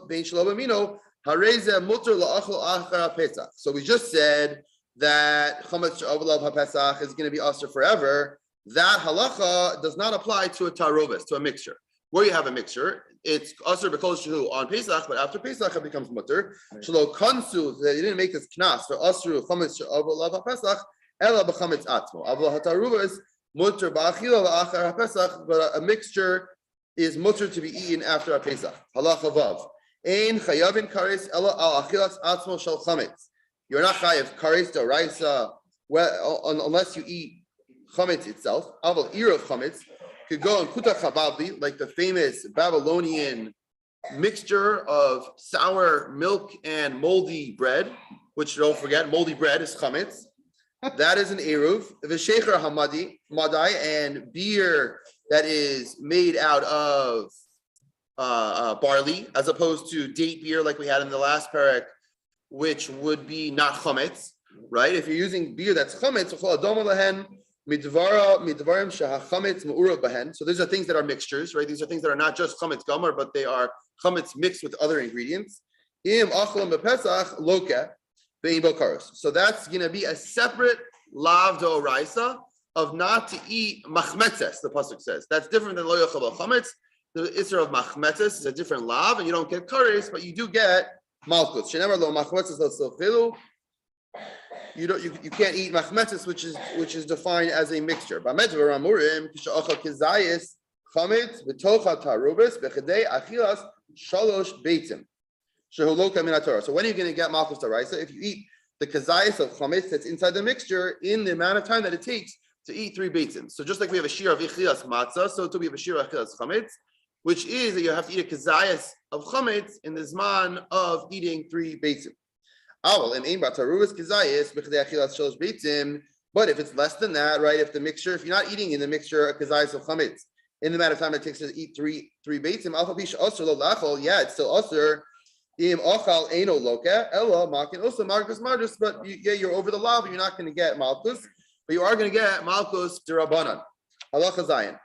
bein shelo b'mino hareze muter la'achol achar Pesach. So we just said that chametz she'avolav haPesach is going to be asur forever. That halacha does not apply to a tarovis, to a mixture. Where you have a mixture, it's asur b'kol shehu on Pesach, but after Pesach it becomes muter. Shelo kansu, they didn't make this knas for asur chametz she'avolav haPesach. But a mixture is mutter to be eaten after a Pesach. Halacha vav. Ein chayavin kares ela al achilas atzmo shel chametz. You're not chayav kares d'oraisa unless you eat chametz itself. Aval ir of chametz could go on kuta chababli, like the famous Babylonian mixture of sour milk and moldy bread, which don't forget, moldy bread is chametz. That is an eruv. V'shecher hamadi, madai, and beer that is made out of barley, as opposed to date beer like we had in the last parak, which would be not chametz, right? If you're using beer that's chametz, so these are things that are mixtures, right? These are things that are not just chametz gamar, but they are chametz mixed with other ingredients. So that's going to be a separate lav d'oraisa of not to eat machmetzes, the pasuk says. That's different than lo yochel chametz. The isser of machmetzes is a different lav, and you don't get kares, but you do get malchus. Shenever lo machmetzes lo sofilu. You can't eat machmetzes, which is defined as a mixture. B'med v'ramurim kisha'achal kizayis chametz b'tocha tarubis b'chedei achilas shalosh beitzim shehuloka min haTorah. So when are you going to get malchus d'oraisa? If you eat the kizayis of chametz that's inside the mixture in the amount of time that it takes to eat 3 beitzim. So just like we have a shir of ichilas matzah, so too we have a shir of ichilas chametz, which is that you have to eat a kizayis of chametz in the zman of eating 3 beitzim. But if it's less than that, right? If you're not eating in the mixture a kazayis of chametz in the amount of time it takes to eat 3 beitzim, yeah, it's still usher. But you're over the law, but you're not going to get malchus, but you are going to get malchus d'Rabbanan. Halacha zayin.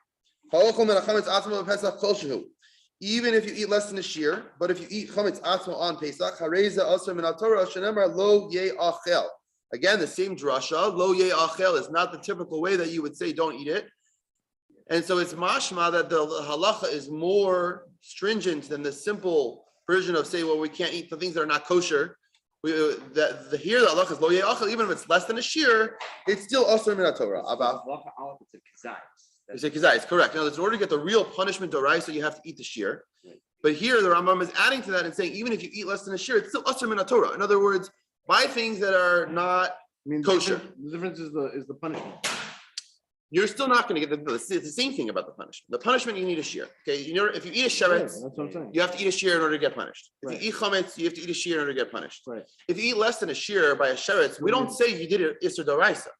Even if you eat less than a shear, but if you eat chametz atzmo on Pesach, hareza asr min haTorah shenemar lo ye'achel. Again, the same drasha, lo ye'achel is not the typical way that you would say don't eat it. And so it's mashma that the halacha is more stringent than the simple version of say, well, we can't eat the things that are not kosher. Here the halacha is lo ye'achel, even if it's less than a shear, it's still asr min haTorah. It's a kizai, it's correct. Now, in order to get the real punishment d'oraisa, you have to eat the shear. Right. But here, the Rambam is adding to that and saying, even if you eat less than a shear, it's still asr min haTorah. In other words, buy things that are not kosher. The difference is the punishment. You're still not going to get it's the same thing about the punishment. The punishment, you need a shear. Okay, if you eat a sheretz, you have to eat a shear in order to get punished. If you eat chametz, you have to eat a shear in order to get punished. Right. If you eat less than a shear by a sheretz, we don't say you did it isser d'oraisa.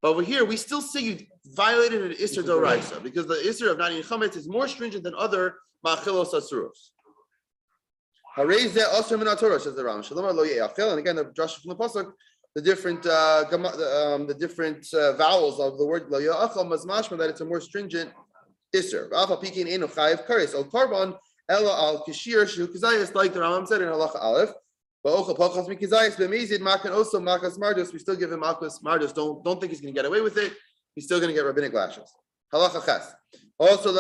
But over here, we still say you violated an isser d'oraisa because the isser of not eating chametz is more stringent than other ma'achilos asuros. Harei zeh asur min haTorah, says the Rambam. Shalom lo ye'achel. And again, the drasha from the pasuk, the different vowels of the word lo ye'achel mashma that it's a more stringent isser. V'afa pikin eno chayiv kares al karban ela al kishir shu kizayis, like the Rambam said in halacha aleph. We still give him malchus mardus. Don't think he's going to get away with it. He's still going to get rabbinic lashes. Halacha ches. Also,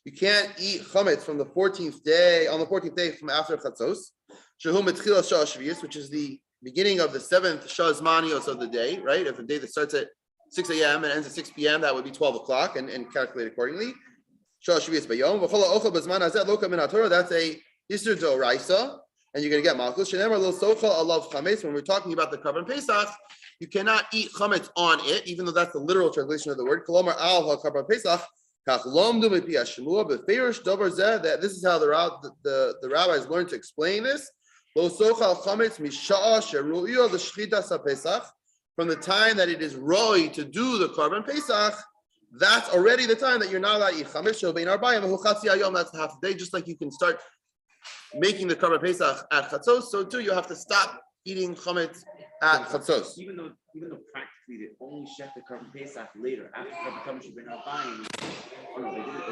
you can't eat chametz from the 14th day, on the 14th day from after chatzos, which is the beginning of the 7th shazmanios of the day, right? If a day that starts at 6 a.m. and ends at 6 p.m., that would be 12 o'clock and calculate accordingly. That's a Yisr d'oraisa, and you're going to get malchus. When we're talking about the korban Pesach, you cannot eat chametz on it, even though that's the literal translation of the word. This is how the rabbis learned to explain this. From the time that it is roi to do the korban Pesach, that's already the time that you're not allowed to eat chametz. That's half a day. Just like you can start making the korban Pesach at chatzos, so too you have to stop eating chametz at chatzos. Even though practically they only chef the korban Pesach later after korban should be not buying. Oh no, they did it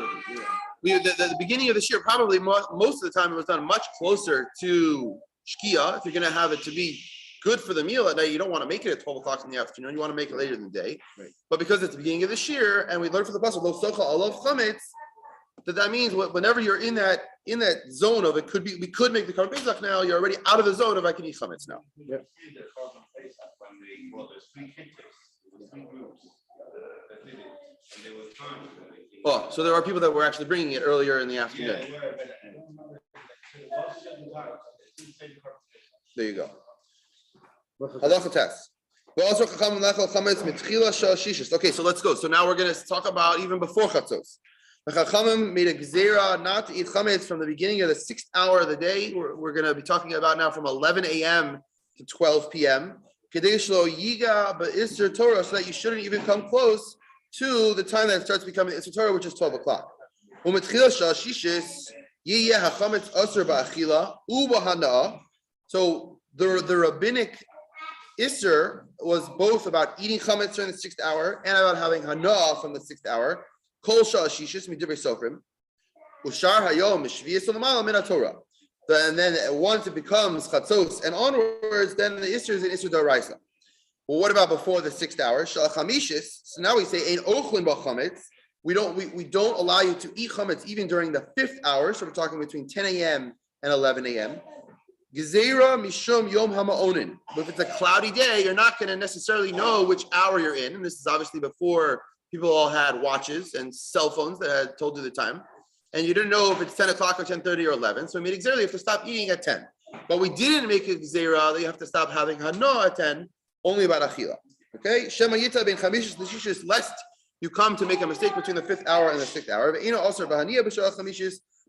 earlier. The beginning of this year, probably most of the time it was done much closer to shkia. If you're going to have it to be good for the meal at night, you don't want to make it at 12 o'clock in the afternoon. You want to make it later in the day. Right. But because it's the beginning of this year, and we learned from the pasuk, lo socha alav chametz, that means whenever you're in that zone of it, we could make the korban Pesach now. You're already out of the zone of I can eat chametz now. Yeah. Oh, so there are people that were actually bringing it earlier in the afternoon. There you go. Halacha test. Okay, so let's go. So now we're going to talk about even before chatzos. The Chachamim made a gezerah not to eat chametz from the beginning of the 6th hour of the day. We're going to be talking about now from 11 a.m. to 12 p.m. So that you shouldn't even come close to the time that it starts becoming Isser Torah, which is 12 o'clock. So the rabbinic Isser was both about eating chametz during the 6th hour and about having hana from the 6th hour. Kol sha'ashishis midivrei sofrim, ushar hayom mishviyas u'lamala min haTorah. And then once it becomes chatzos and onwards, then the Isser is an Isser d'oraisa. Well, what about before the 6th hour? Shalachamishis. So now we say ein ochlin b'chametz. We don't allow you to eat chametz even during the 5th hour. So we're talking between 10 a.m. and 11 a.m. Gezerah mishum yom hama'onin. But if it's a cloudy day, you're not going to necessarily know which hour you're in. And this is obviously before people all had watches and cell phones that had told you the time. And you didn't know if it's 10 o'clock or 10:30 or 11. So we made Gezerah, you have to stop eating at 10. But we didn't make a Gezerah that you have to stop having hana at 10, only about achila. Okay? Shema yita ben chamishis l'shishis, lest you come to make a mistake between the 5th hour and the 6th hour.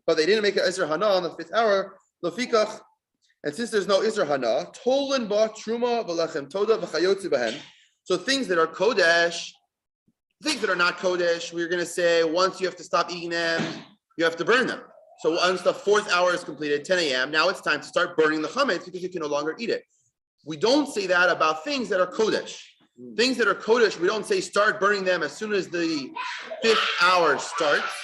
But they didn't make an Isser hana on the 5th hour. Lefikach. And since there's no Isser hana, tolen ba truma v'lechem toda v'chayotzi b'hen. So things that are kodesh, things that are not kodesh, we're going to say once you have to stop eating them, you have to burn them. So once the 4th hour is completed, 10 a.m., now it's time to start burning the chametz because you can no longer eat it. We don't say that about things that are kodesh. Things that are kodesh, we don't say start burning them as soon as the 5th hour starts,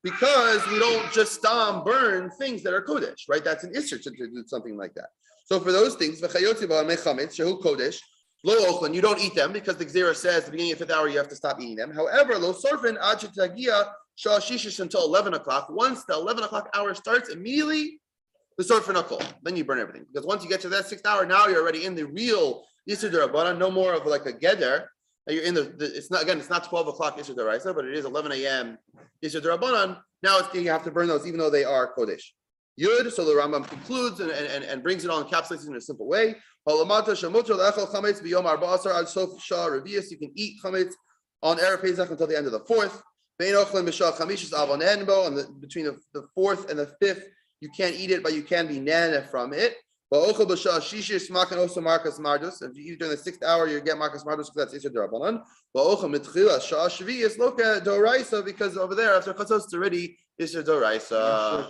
because we don't just burn things that are kodesh, right? That's an isser to do something like that. So for those things, kodesh, lo ochlan, you don't eat them because the Gezerah says at the beginning of the 5th hour you have to stop eating them. However, lo sorfin ad shetagia shah shishish until 11 o'clock. Once the 11 o'clock hour starts, immediately the sorfin akol. Then you burn everything, because once you get to that 6th hour, now you're already in the real Isser D'Rabbanan, no more of like a geder. You're in it's not 12 o'clock Isser D'Oraisa, but it is 11 a.m. Isser D'Rabbanan. Now you have to burn those even though they are kodesh. Yud, so the Rambam concludes and brings it all encapsulated in a simple way. You can eat chametz on Erev Pesach until the end of the 4th. And between the 4th and the 5th, you can't eat it, but you can be nana from it. If you eat during the 6th hour, you get marcus mardus because that's Isser D'Rabbanan. Because over there, after chatzos, it's already Isser D'Oraisa.